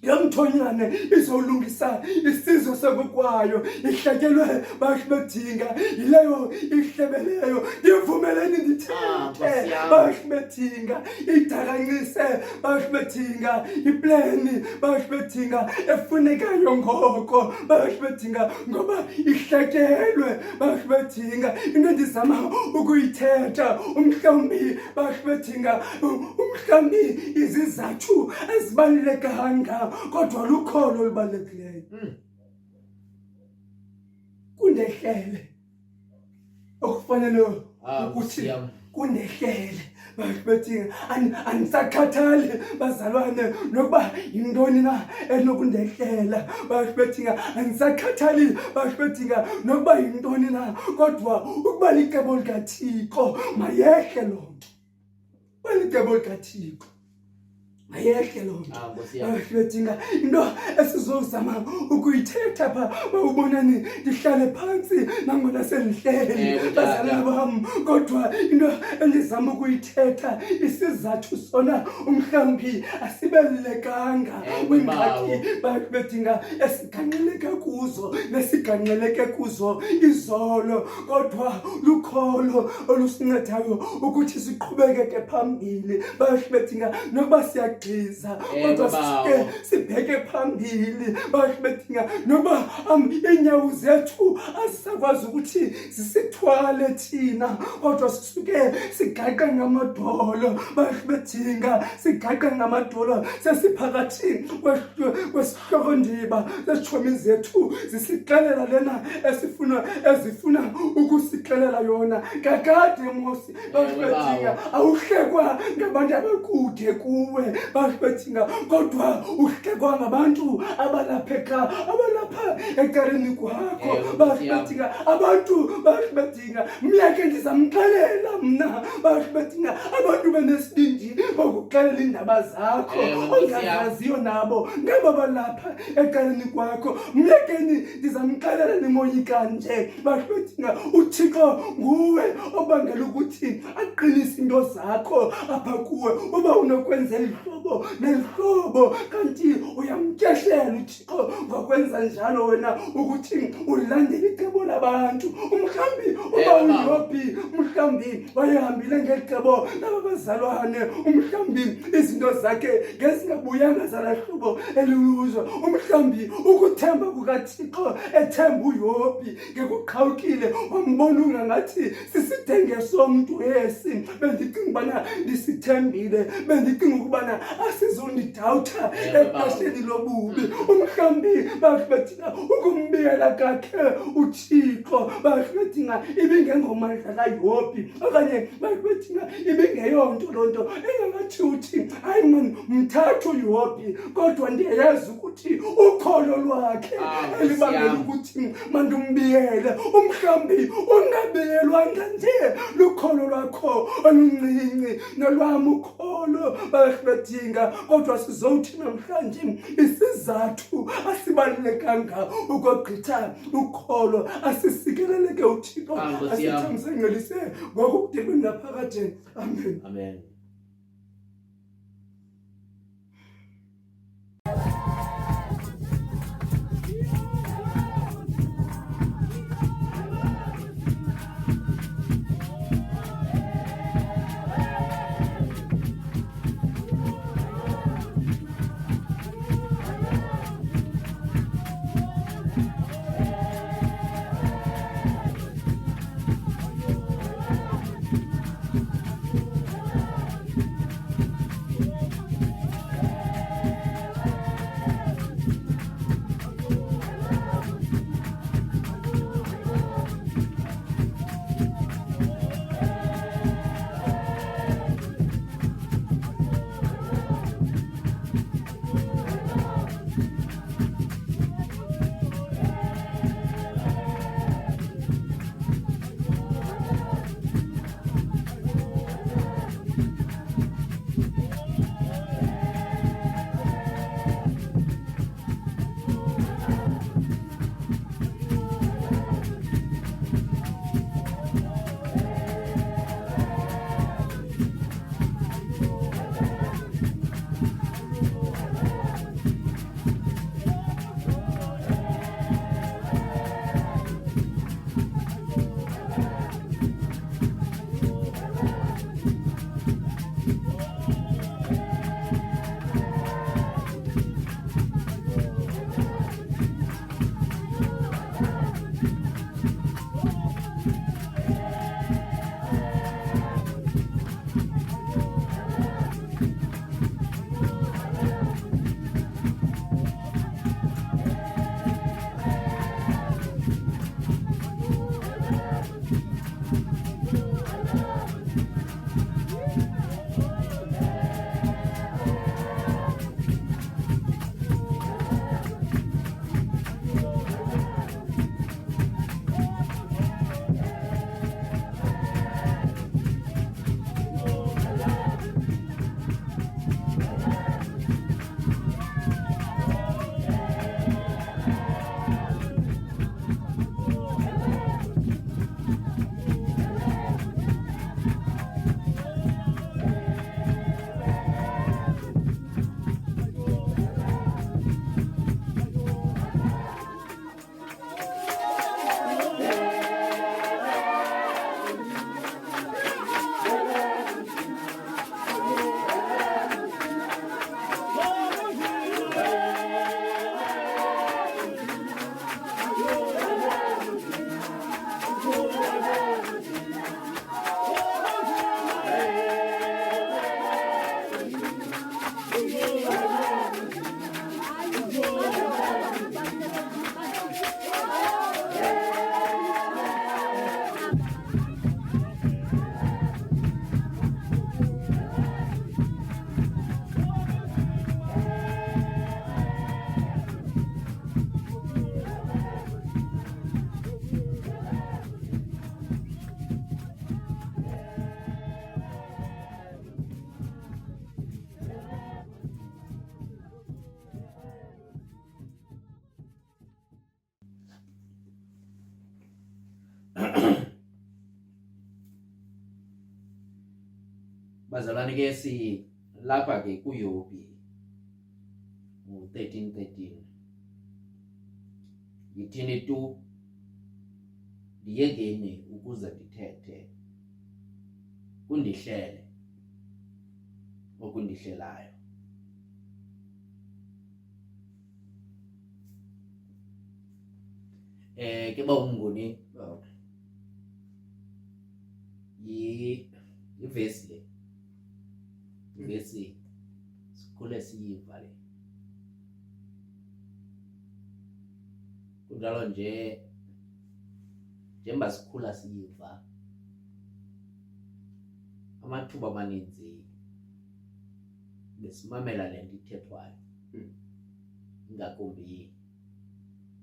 yomthonyane izolungisa isizwe sekukwayo, ihlekelwe bashibethinga yileyo ihlebeleyo. Ndivumeleni ndithethe bashibethinga, idakanyise bashibethinga ipleni bashibethinga efunekayo ngoko bashibethinga, ngoba ihlekelwe bashibethinga. Into ndizama ukuyithetha umhlambi bashibethinga, umhlambi izizathu ezibalulekanga, kodwa lukholo olubalulekileyo. Kundehlele okufanele ukuthi kundehlele bashibethinga, andisakhathali bazalwane nokuba yintoni na enokundehlela bashibethinga, andisakhathali bashibethinga nokuba yintoni na, kodwa ukuba licebo likaThixo mayehle loo nto, ukuba licebo likaThixo mayehle loo nto bashibethinga. Into esizozama ukuyithetha pha bawubonani ndihlale phantsi nangona sendihleli bazalwane bam, kodwa into endizama ukuyithetha isizathu sona umhlambi asibelekanga kwingxaki bashibethinga esiganqeleka kuzo nesiganqeleke kuzo izolo, kodwa lukholo olusincedayo ukuthi siqhubekeke phambili bashibethinga, noba siyagqiza kodwa sike sibheke phambili bashibethinga, noba iinyawo zethu azisakwazi ukuthi zisithwale thina, kodwa sisuke sigaqa ngamadolo bashibethinga, sigaqa ngamadolo sesiphakathi kwesihloko-ndiba sesitshomi zethu zisixelela lena ezifuna ukusixelela yona. Kakade mosi bashibethinga awuhlekwa ngabantu abakude kuwe bashibethinga, kodwa uhlekwa ngabantu abalapha ekareni kwakho bashibethinga. Abantu bashibethinga myeke ndizamxelela mna bashibethinga, abantu benesibindi bokuxelela iindaba zakho ongazaziyo nabo ngabo balapha ekareni kwakho. Myekeni ndizamxelela nimoyika nje bashibethinga, uThixo nguwe obangela ukuthi aqinise into zakho apha kuwe. Uba unokwenza elihlobo nelihlobo kanti uyamtyeshela uThixo ngokwenza njalo wena ukuthi ulandele icebo labantu. Umhlambi uba uYobhi, umhlambi wayehambile ngecebo labazalwane, umhlambi izinto zakhe ngezingabuyanga zalahlobo eliluzwa. Umhlambi ukuthemba kukaThixo ethemba uYobhi ngekuqhawukile wambona ungangathi sisidenge somntu esi. Bendicinga ubana ndisithembile, bendicinga ukubana asizundidawutha exesheni lobubi. Umhlambi bashibethinga ukumbiyela kakhe uThixo bashibethinga ibingengomandla kaYobhi, okanye bashibethinga ibingeyonto loo nto engangathi uthi hayi man mthathu uYobhi, kodwa ndiyayazi ukuthi ukholo lwakhe elibangela ukuthi mandumbiyele. Umhlambi ungabiyelwanga nje lukholo lwakho oluncinci nolwam ukholo bashibethinga, kodwa sizowuthi namhlanje isizathu asibalulekanga ukogqitha ukholo asisikeleleke uThixo asithamsangelise ngokudilwe naphakathi. Amen. Amen. Bazalwane ke si lapha ke kuYobi u13:13 yithini tu ndiyekeni ukuze ndithethe kundihlele okundihlelayo. Ke ba ungoni ivesi le ivesi sikhule siyiva le kunjalo nje njengoba sikhula siyiva amathuba amaninzi besimamela le nto ithethwayo ingakumbi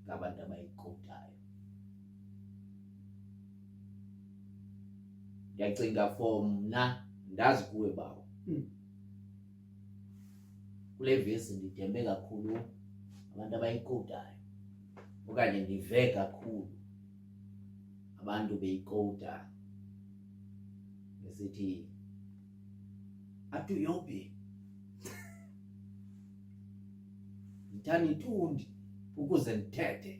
ngabantu abayikotayo. Ndiyacinga for mna ndazi kuwe bawo kule vesi ndithembe kakhulu abantu abayikotayo okanye ndive kakhulu abantu beyikota besithi atuyophi ngithani itundi ukuze ngithethe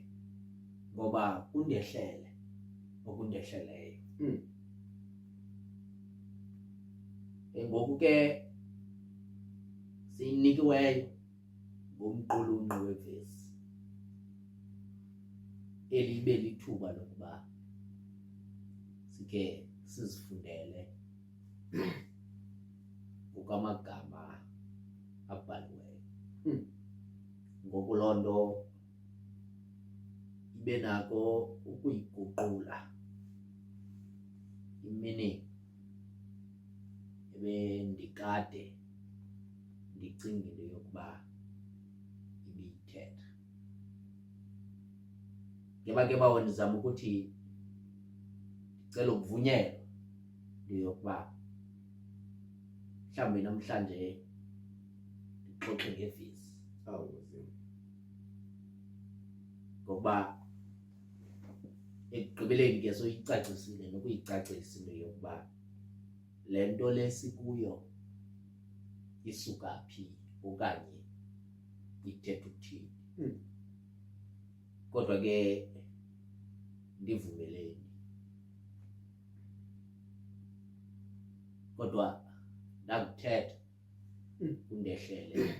ngoba kundehlele okundehleleyo. Ngoku ke sinikiweyo ngomqulunqi wevesi elibe lithuba lokuba sike sizifundele ngokwamagama abhaliweyo. Ngoku loo nto ibe nako ukuyiguqula imini ebendikade ndicingile yokuba ibiyithetha. Ke bawo ndizama ukuthi ndicela ukuvunyelwa ndiyokuba mhlawumbi namhlanje ndixoxe ngevesi. Ngoba ekugqibeleni ke soyicacisile nokuyicacisa into yokuba le nto lesikuyo isuka phi okanye ithetha ukuthini. Kodwa ke ndivumeleni, kodwa ndakuthetha kundehlele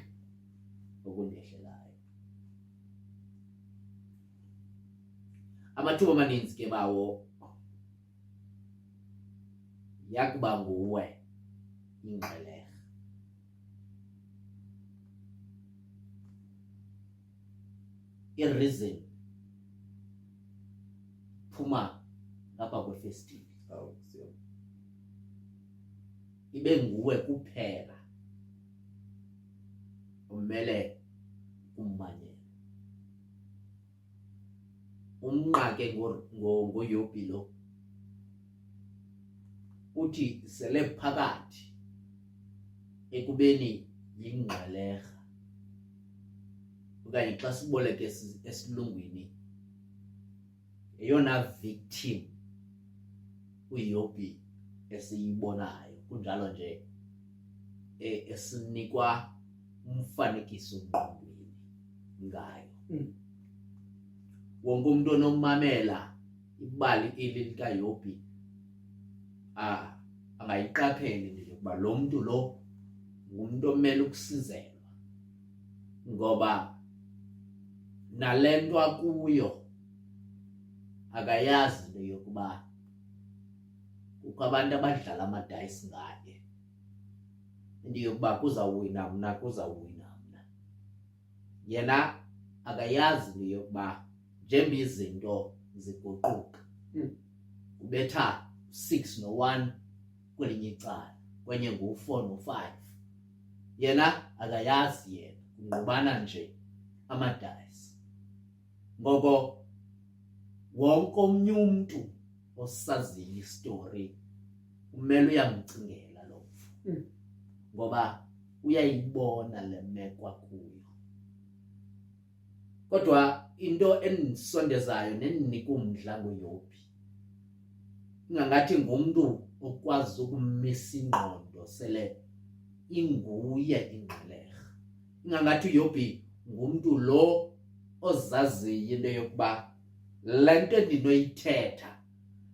okundehlelayo. Amathuba amaninzi ke bawo yakuba nguwe ingqeleha. I-reason phuma ngapha kwefestile. Ibe nguwe kuphela umele ummanyele. Umnqake ngoYobhi lo uthi sele phakathi ekubeni yingqeleha okanye xa siboleke esilungwini eyona victim uYobhi esiyibonayo, kunjalo nje esinikwa umfanekiso ngqondweni ngayo. Wonke umuntu onomamela ibali eli likaYobhi angayiqapheli nje ukuba lo muntu lo ngumuntu omele ukusizelwa, ngoba nale nto akuyo akayazi into yokuba kukho abantu abadlala amadayisi ngaye, into yokuba kuzawuwina mna. Yena akayazi into yokuba njengoba izinto ziguquka ubetha 6 no1 kwelinye icala, kwenye ngu4 no5. Yena akayazi, yena kungqubana nje amadayisi. Ngoko wonke omnye umuntu osaziyo istory umele uyamcingela lo mfu, ngoba uyayibona le meko akuyo. Kodwa into endisondezayo nendinika umdla ngoYobhi ingangathi ngumuntu okwazi ukumisa ingqondo sele inguye ingqeleha. Ingangathi uYobhi ngumuntu lo ozaziyo into yokuba le nto endinoyithetha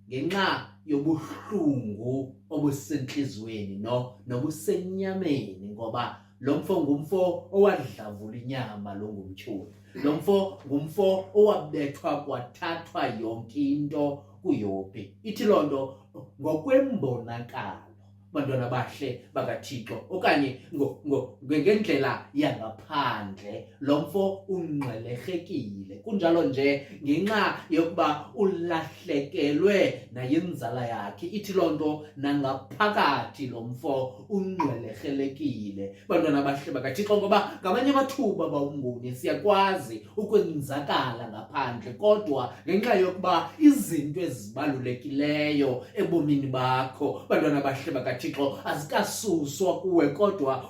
ngenxa yobuhlungu obusentliziyweni nobusenyameni, ngoba lo mfo ngumfo owadlavula inyama lo ngumtyholi. Lo mfo ngumfo owabethwa kwathathwa yonke into kuYobhi. Ithi loo nto ngokwembonakalo, bantwana bahle bakaThixo, okanye ngendlela yangaphandle lo mfo ungqelehekile. Kunjalo nje ngenxa yokuba ulahlekelwe nayinzala yakhe, ithi loo nto nangaphakathi lo mfo ungqelehelekile, bantwana bahle bakaThixo, ngoba ngamanye amathuba bawunguni siyakwazi ukwenzakala ngaphandle, kodwa ngenxa yokuba izinto ezibalulekileyo ebomini bakho, bantwana bahle bakaThixo, bakaThixo azikasuswa kuwe kodwa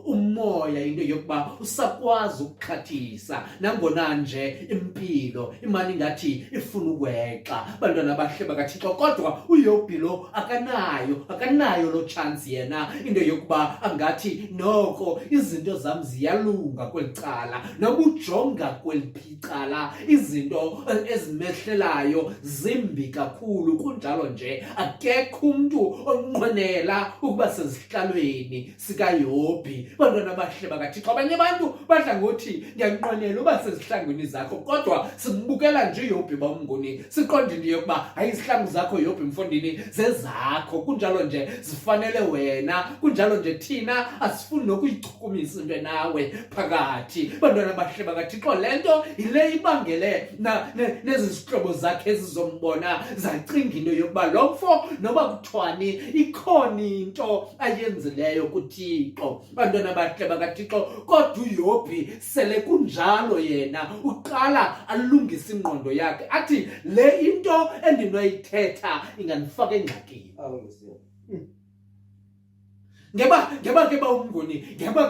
umoya into yokuba usakwazi ukuxhathisa nangona nje impilo imani ngathi ifuna ukweqa bantwana abahle bakaThixo kodwa uYobhi lo akanayo lo chance yena into yokuba angathi noko izinto zami ziyalunga kwelicala nobujonga kweliphicala izinto ezimehlelayo zimbi kakhulu kunjalo nje akekho umuntu onqwenela ukuba sezihlalweni sikaYobhi bantwana abahle bakaThixo abanye abantu badla ngothi ngiyanqwenela uba sezihlangwini zakho kodwa sikubukela nje uYobhi bamnguni siqonde into yokuba hayi izihlangu zakho Yobhi mfondini zezakho kunjalo nje zifanele wena kunjalo nje thina asifuni nokuyichukumisa into nawe phakathi bantwana abahle bakaThixo lento ile ibangele nezihlobo zakhe ezizombona zacinga into yokuba lo mfo noba kuthwani ikhona into ayenzileyo kuThixo bantwana abahle bakaThixo kodwa uYobhi sele kunjalo yena uqala alungisa ingqondo yakhe athi le into endinoyithetha inganifaka engxakini ngeba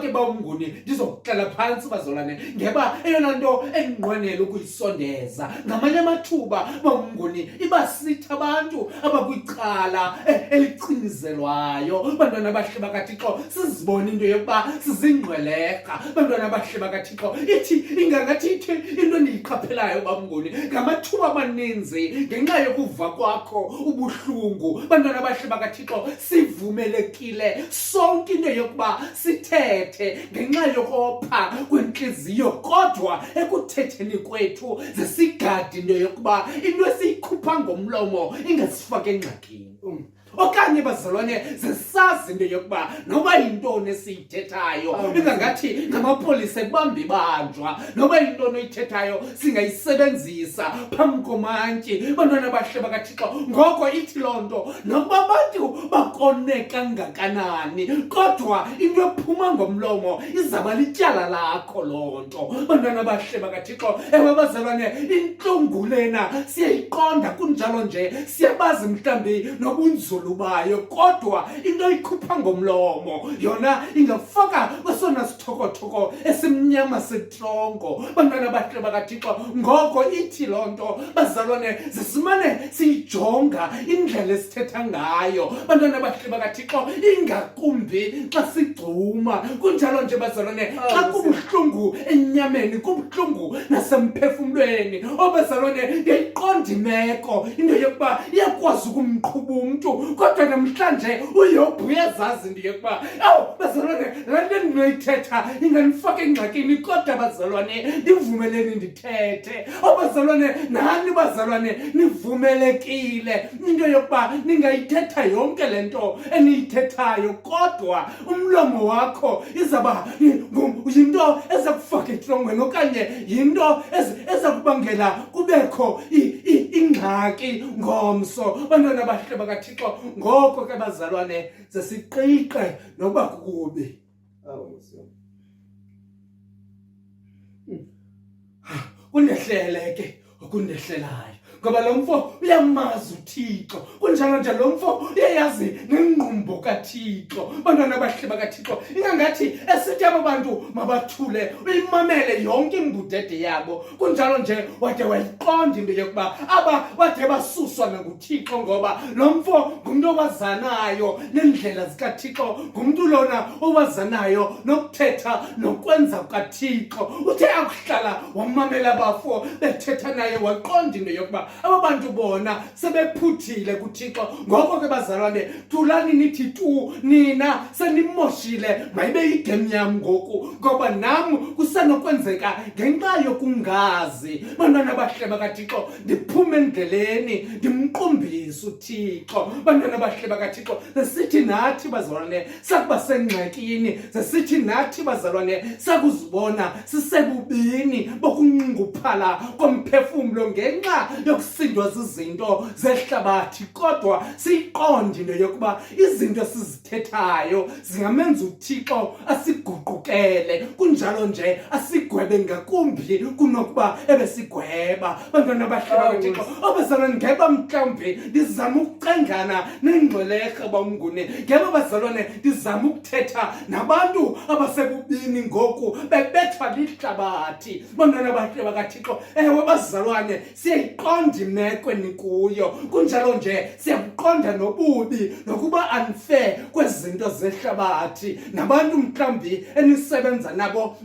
ke ba umnguni ndizokuxela phansi bazolwane ngeba eyona nto enqwenela ukuyisondeza ngamanye amathuba bamnguni ibasitha abantu abakwicala elicinzelwayo bantwana abahle bakaThixo sizibona into yokuba sizingqweleka bantwana abahle bakaThixo ithi ingangathi ithi into endiyiqaphelayo bamnguni ngamathuba amaninzi ngenxa yokuva kwakho ubuhlungu bantwana abahle bakaThixo sivumelekile sonke into yokuba sithethe ngenxa yokopha kwenhliziyo kodwa ekuthetheni kwethu zesigadi into yokuba into esiyikhupha ngomlomo ingasifaka engxakini okanye bazalwane zesazi into yokuba noba yintoni esiyithethayo ingangathi ngamapolisa ekubamba ibanjwa noba yintoni oyithethayo singayisebenzisa phambi komantyi bantwana abahle bakaThixo ngoko ithi loo nto nokuba abantu bakone kangakanani kodwa into ephuma ngomlomo izaba lityala lakho loo nto bantwana abahle bakaThixo ewe bazalwane intlungu lena siyayiqonda kunjalo nje siyabazi mhlambi nobunzulu bayo kodwa into ikhupha ngomlomo yona ingafaka kwesona sithokotoko esimnyama setrongo bantwana abahle bakaThixo ngoko ithi loo nto bazalwane zisimane siyijonga indlela esithetha ngayo bantwana abahle bakaThixo ingakumbi xa sigcuma kunjalo nje bazalwane xa kubuhlungu enyameni kubuhlungu nasemphefumlweni obazalwane ngeyiqonda imeko into yokuba iyakwazi ukumqhuba umntu kodwa namhlanje uYobhi uyazazi into yokuba bazalwane le nto endinoyithetha inganifaka engxakini kodwa bazalwane ndivumeleni ndithethe bazalwane nani bazalwane nivumelekile into yokuba ningayithetha yonke le nto eniyithethayo kodwa umlomo wakho izaba yinto eza kufaka etrongweni okanye yinto eza kubangela kubekho ingxaki ngomso bantwana abahle bakaThixo ngoko ke bazalwane sesiqiqe nokuba kukubi kundehlele ke okundehlelayo ngoba lo mfo uyamazi uThixo kunjalo nje lo mfo uyayazi nengqumbo kaThixo bantwana abahle bakaThixo ingangathi esithi abantu mabathule uyimamele yonke imbudede yabo kunjalo nje wade wayiqonda into yokuba wade basuswa nanguThixo ngoba lo mfo ngumuntu owazanayo nendlela zikaThixo ngumuntu lona owazanayo nokuthetha nokwenza kukaThixo uthe akuhlala wamamela abafo bethetha naye waqonda into yokuba abantu bona sebephuthile kuThixo ngoko ke bazalwane thulani nithi tu nina senimoshile mayibe igame yami ngoku ngoba nami kusenokwenzeka ngenxa yokungazi bantwana abahle bakaThixo ndiphume endleleni ndimqumbise uThixo bantwana abahle bakaThixo sesithi nathi bazalwane sakuba sengxakini sesithi nathi bazalwane sakuzibona sisebubini bokunqunguphala komphefumlo ngenxa yokusindwa zizinto zehlabathi kodwa kodwa siyiqonde into yokuba izinto sizithethayo zingamenza uThixo asiguqukele, kunjalo nje asigwebe ngakumbi kunokuba ebesigweba. Bantwana bahle bakaThixo, abazalwane, ngeba mhlawumbi ndizama ukucengana nengqwelerha bamnguni, ngeba bazalwane ndizama ukuthetha nabantu abasebubini ngoku bebethwa lihlabathi. Bantwana bahle bakaThixo, ewe bazalwane, siyayiqonda imeko enikuyo, kunjalo nje siyakuqonda nobubi nokuba unfair kwezinto zehlabathi nabantu mhlawumbi enisebenza nabo,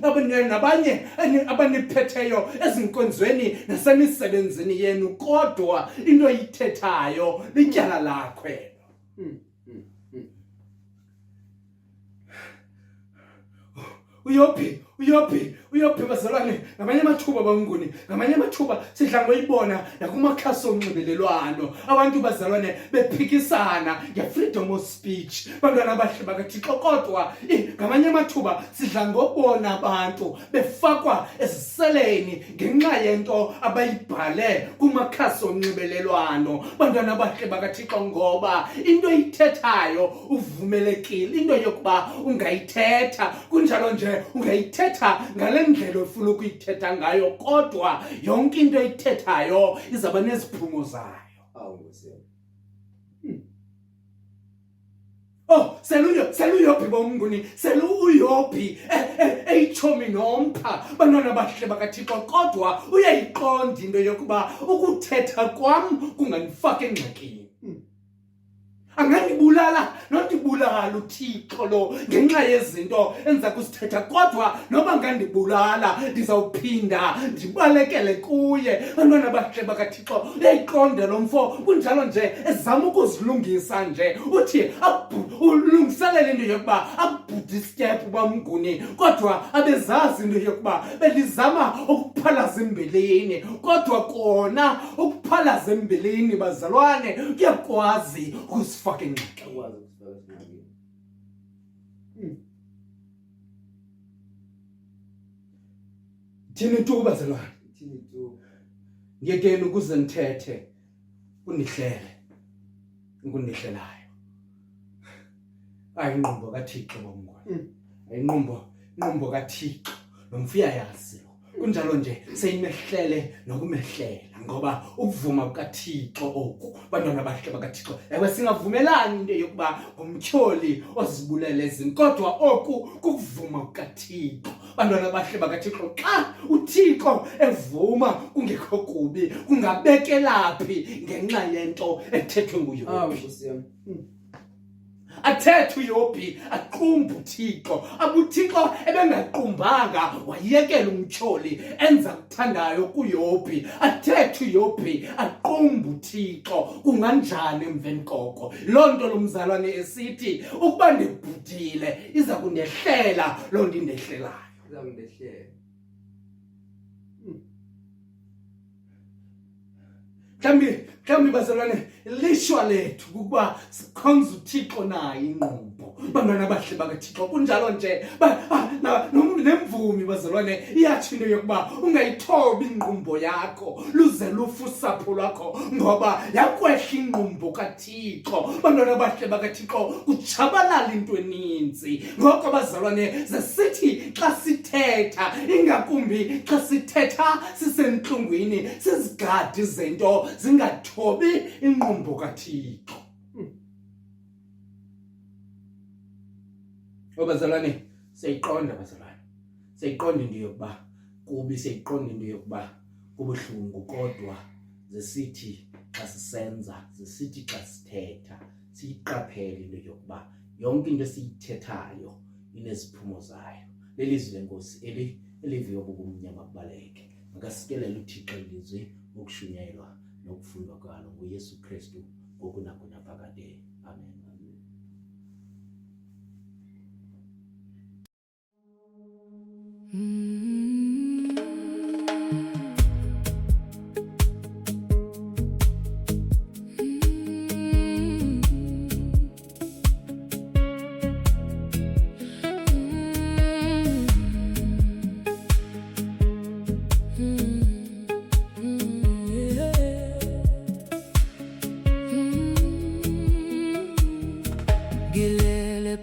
nabanye abaniphetheyo ezinkonzweni nasemisebenzini yenu, kodwa into oyithethayo lityala lakho elo. Uyophi bazalwane, ngamanye amathuba bamnguni, ngamanye amathuba sidla ngoyibona nakumakhasi onxibelelwano abantu bazalwane bephikisana nge-freedom of speech. Bantwana bahle bakaThixo, kodwa ngamanye amathuba sidla ngobona abantu befakwa eziseleni ngenxa yento abayibhale kumakhasi onxibelelwano. Bantwana bahle bakaThixo, ngoba into oyithethayo uvumelekile into yokuba ungayithetha, kunjalo nje ungayithetha ngale ndlela ofuna ukuyithetha ngayo, kodwa yonke into oyithethayo izaba neziphumo zayo. Seluyophi bomnguni, seluyophi eyitshomi nompha. Bantwana bahle bakaThixo, kodwa uyayiqonda into yokuba ukuthetha kwam kunganifaka engxakini. Angandibulala nondibulala uThixo lo ngenxa yezinto enza kusithetha, kodwa noba ngandibulala ndizawuphinda ndibalekele kuye. Bantwana bahle bakaThixo, uyayiqonda lo mfo, kunjalo nje ezama ukuzilungisa nje, uthi ulungiselele into yokuba abhudi isityepu bamnguni, kodwa abezazi into yokuba belizama ukuphalaza imbeleni, kodwa kona ukuphalaza imbeleni bazalwane kuyakwazi ukusifaka engxakini. Thini tu bazalwane, ngiyekeni ukuze ndithethe unihlele ukunihlelayo. Ayinqumbo kaThixo bomnguni, ayinqumbo kaThixo nomfuya yazi lo, kunjalo nje seyimehlele nokumehlela, ngoba ukuvuma kukaThixo oku. Bantwana bahle bakaThixo, ewe singavumelani into yokuba ngumtyholi ozibulele ezini, kodwa oku kukuvuma kukaThixo. Bantwana bahle bakaThixo, xa uThixo evuma kungekho kubi, kungabekelaphi ngenxa yento ethethwe nguYobi. Athethe uYobi aqumbe uThixo, abuThixo ebengaqumbanga wayekela umtyholi enza kuthandayo kuYobi. Athethe uYobi aqumbe uThixo, kunganjani emveni koko? Loo nto lo mzalwane esithi ukuba ndibhudile iza kundehlela loo nto indehlelayo. Mhlawumbi bazalwane, lishwa lethu kukuba sikhonza uThixo naye inqumbo. Bantwana bahle bakaThixo, kunjalo nje nemvumi bazalwane iyatsho into yokuba ungayithobi inqumbo yakho luze lufe usapho lwakho, ngoba yakwehla inqumbo kaThixo. Bantwana bahle bakaThixo, kujabalala into eninzi. Ngoko bazalwane, zesithi xa sithetha, ingakumbi xa sithetha sisentlungwini, sizigade izinto zingathobi inqumbo kaThixo. Bazalwane, siyayiqonda bazalwane, siyayiqonda into yokuba kubi, siyayiqonda into yokuba kubuhlungu, kodwa zesithi xa sisenza, zesithi xa sithetha, siyiqaphele into yokuba yonke into esiyithethayo ineziphumo zayo. Lelizwi lenkosi eliviwe bubumnyama kubaleke. Makasikelele uThixo ilizwi ngokushunyayelwa nokufundwa kwalo nguYesu Kristu ngoku naphakade. Amen.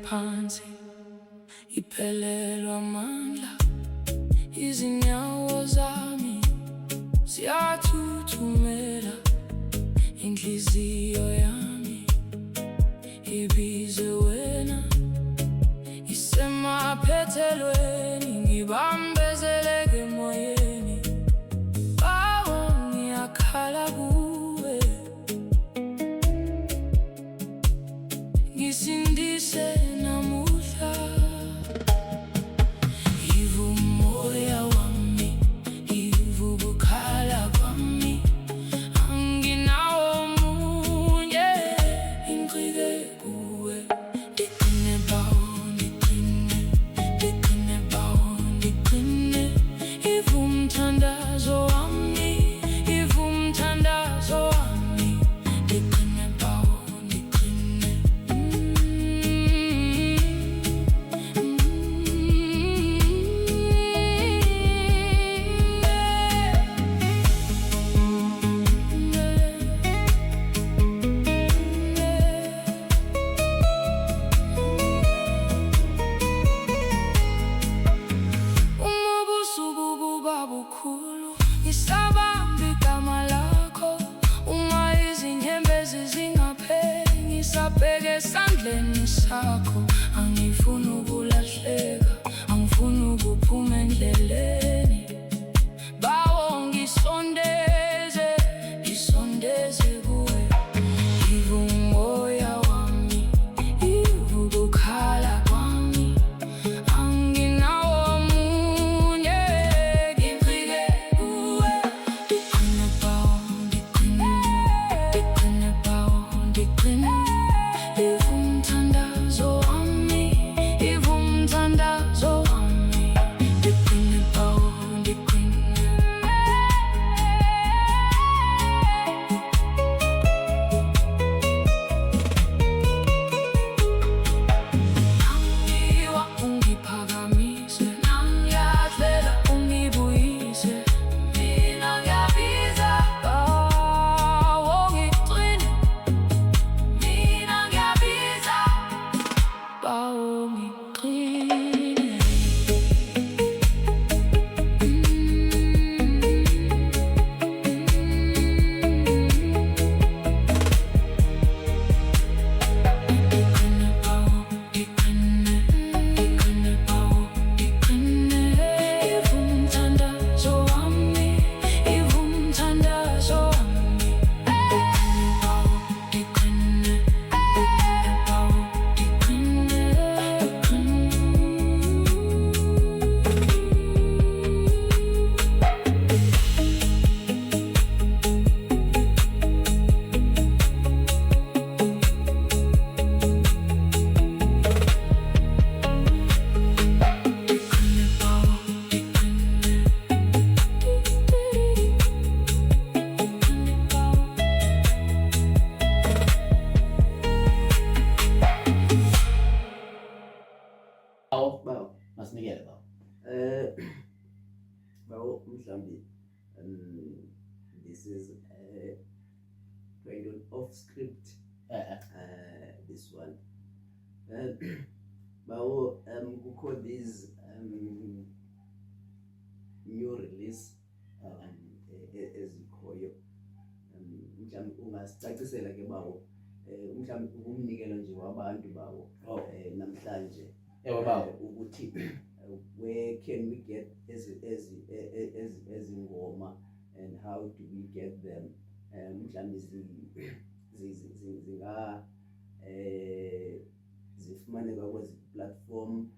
phansi iphelelwa amandla, izinyawo zami ziyathuthumela, inhliziyo yami ibize wena, isemaphethelweni ngibambezeleke emoyeni, bawo ngiyakhala kuwe, ngisindise namuhla. Yiva umoya wami, yiva ukukhala kwami, anginawo omunye, ngicike kuwe. Ndiqine bawo, ndiqine bawo, ndiqine. Yiva umthandazo wami, yiva umthandazo wami, ndiqine bawo, ndiqine. Umubusuku buba bukhulu, ngisabamba igama lakho, uma izinyembezi zingapheli, ngisabheke esandleni sakho. Angifuni ukulahleka, angifuni ukuphuma endleleni, bawo ngisondeze, ngisondeze kuwe. Yiva umoya wami, yiva ukukhala kwami, anginawo omunye, ngicike kuwe. Ndiqine bawo, ndiqine, ndiqine bawo, ndiqine. Yiva umthandazo wami, yiva umthandazo wami, ndiqine bawo, ndiqine. Nangiwa ungiphakamise, nangiyahlela ungibuyise, mina ngiyabiza bawo ngigcine, mina ngiyabiza bawo ngigcine. Ndiqine bawo, ndiqine, ndiqine bawo, ndiqine. Yiva umthandazo wami, yiva umthandazo wami, ndiqine bawo, ndiqine, ndiqine bawo, ndiqine, ndiqine bawo, ndiqine, ndiqine bawo. Bawo, Bawo, masinikele bawo. bawo mhlambi, this is kind of off script, this one. Bawo, kukho these new release ezikhoyo, mhlawumbe ungasicacisela ke bawo, mhlawumbe umnikelo nje wabantu bawo, Oh. namhlanje, Ewe bawo. ukuthi where can we get ezingoma, and how do we get them, mhlawumbe zifumaneka kwezi platform,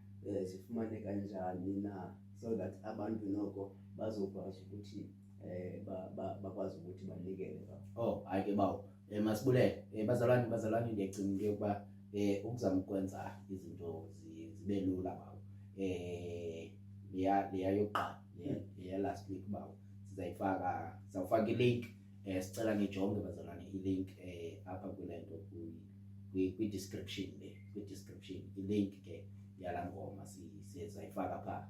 zifumaneka kanjani na, so that abantu noko bazokwazi ukuthi bakwazi ukuthi banikele bawo. Oh, hayi ke bawo. Masibulele. Bazalwane ndiyagcina into yokuba ukuzama ukwenza izinto zibe lula bawo. Leya yokuqala, leya last week bawo. Sizawufaka i-link, sicela nijonge bazalwane i-link apha kule nto kwi-description le, kwi-description i-link ke yala ngoma sizayifaka pha.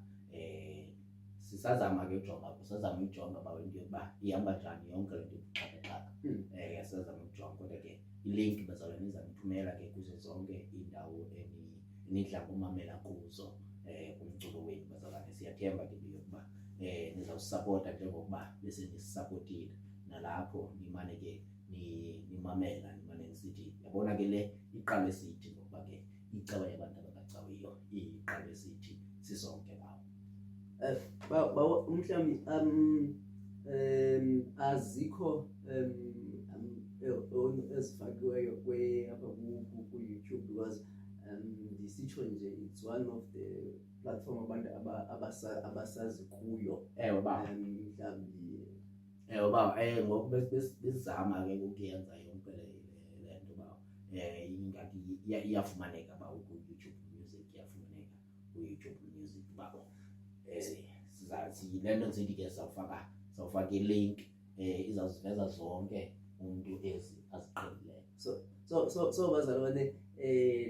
Sisazama ke ujonga bawo into yokuba ihamba njani yonke le nto ibuxhakaxhaka. Sisazama ukujonga kodwa ke i-link bazalwane nizamthumela ke kuzo zonke iindawo nidla ngomamela kuzo umculo wenu bazalwane. Siyathemba ke ukuba nizawusupporta njengokuba bese nisupportile nalapho nimane ke nimamela nimane nisithi yabona ke le iqala esithi ngoba ke icawa yabantu abangacawiyo iqala esithi sisonke bawo. Mhlawumbe azikho ezifakiweyo apha ku-YouTube because ndisitsho nje it's one of the platform abantu abasazi kuyo. Ewe baba, Mhlawumbe baba ngoku besizama ke ukuyenza yonke le nto baba ingathi iyafumaneka ba ku-YouTube Music, iyafumaneka ku-YouTube Music baba. Sizathi le nto ngithi ke sawufaka i-link izawuziveza zonke umuntu aziqhelileyo. So bazalwane,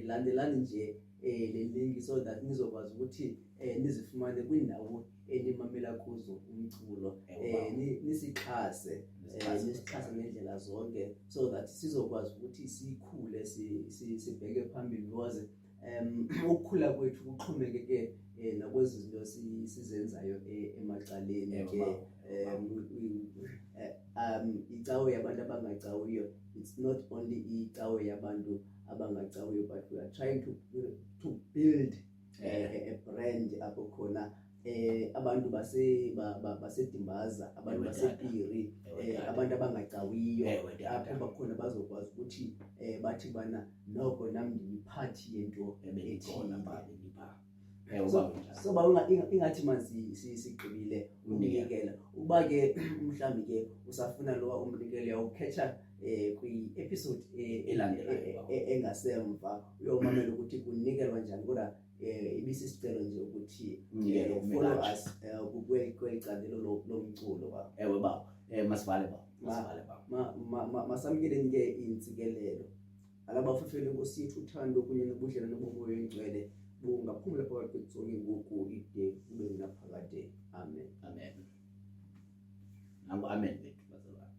landelani nje le link so that nizokwazi ukuthi nizifumane kwindawo enimamela kuzo umculo, nisixhase ngendlela zonke so that sizokwazi ukuthi sikhule sibheke phambili because ukukhula kwethu kuxhomekeke nakwezi zinto sizenzayo emacaleni ke. Icawe yabantu abangacawiyo, it's not only icawe yabantu abangacawiyo, but we are trying to build a brand apho khona abantu basedimbaza, abantu basepiri, abantu abangacawiyo apho bakhona bazokwazi ukuthi bathi bana noko nami ndiyiphathi yento ebekhona baba so ba ingathi sigqibile unikela uba ke mhlambi ke usafuna lowa umnikelo yawukhetha kwi-episode elandelayo engasemva uyomamela ukuthi kunikelwa njani, kodwa ibisisicelo nje ukuthi follow us kweli candelo lomculo baba. Ewe baba, masivale baba, masamkeleni ke intsikelelo alabafufele Nkosi yethu uthando kunye nobudlelwano bomoya oyingcwele bungaphumula phakathi kwethu ngoku ide kube naphakade. Amen. Amen. Nangu amen bethu bazalwane.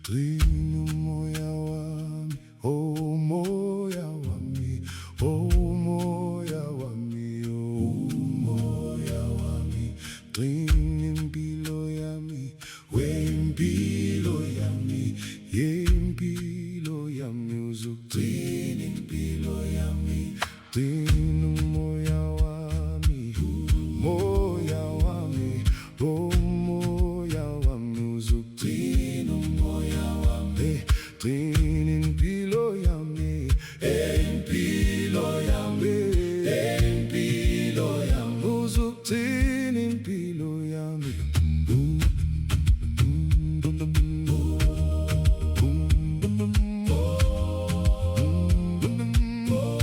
Trina moya wami, oh moya wami, oh moya wami, oh moya wami. Trina impilo yami, wempilo yami, yempilo yami, uzugcina impilo yami. Trina moya wami, moya wami, oh moya wami, uzugcina moya wami. Trina impilo yami, empilo yami, empilo yami, uzugcina impilo yami.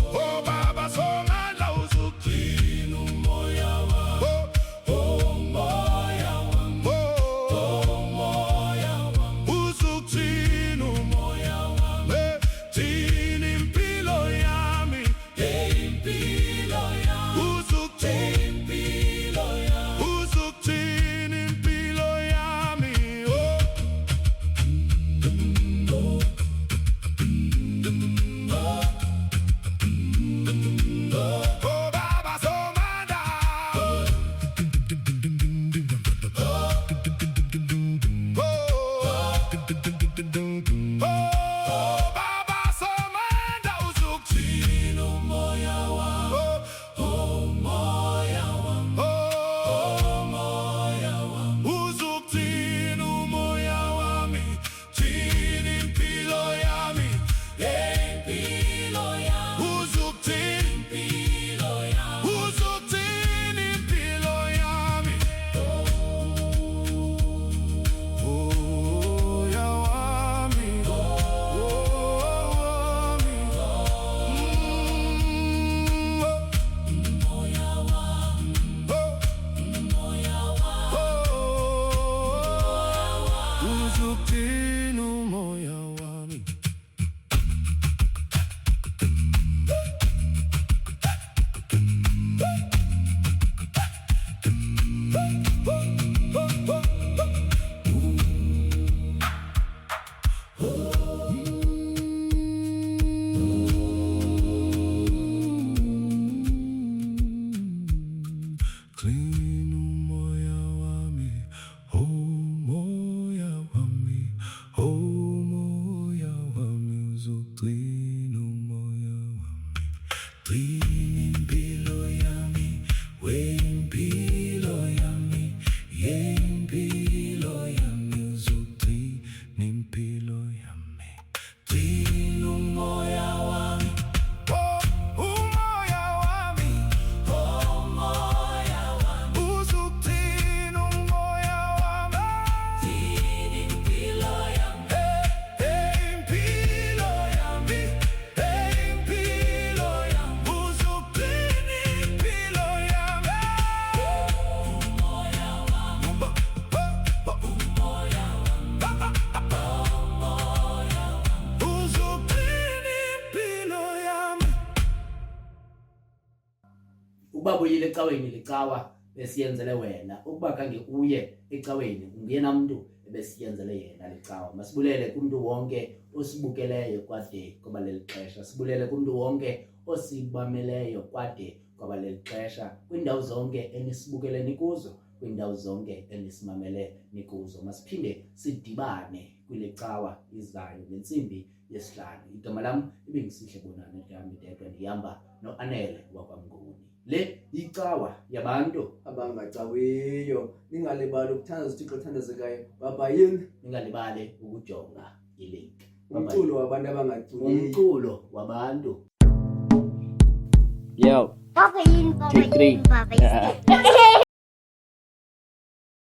Oh Baba, so clean umoya wami, oh moya wami, oh moya wami, uzoclean umoya wami, clean impilo yami, impilo yami, impilo yami, uzoclean impilo yami, clean umoya wami, oh umoya wami, oh moya wami, uzoclean umoya wami, clean impilo yami, impilo yami, impilo yami, uzoclean impilo yami, umoya wami, umoya wami, uzoclean impilo yami. Ukuba buyile ecaweni licawa besiyenzele wena, ukuba kange uye ecaweni ungena umuntu ebesiyenzele yena licawa. Masibulele kumuntu wonke osibukeleyo kwade kwaba leli xesha, sibulele kumuntu wonke osibameleyo kwade kwaba leli xesha, kwindawo zonke enisibukele nikuzo, kwindawo zonke enisimamele nikuzo. Masiphinde sidibane kule cawa izayo ngensimbi yesihlanu. Igama lami ibingisihle Bonani Dlamini-Dedwa, ndihamba no-Anele wakwaMnguni. Le icawa yabantu abangacawiyo. Ningalibali ukuthandaza uThixo othandazekayo. Baba yini ningalibali ukujonga ilink. umculo wabantu abangacawiyo. Umculo wabantu. Yo, Papa yun, Papa 2, 3. yun, Papa yun.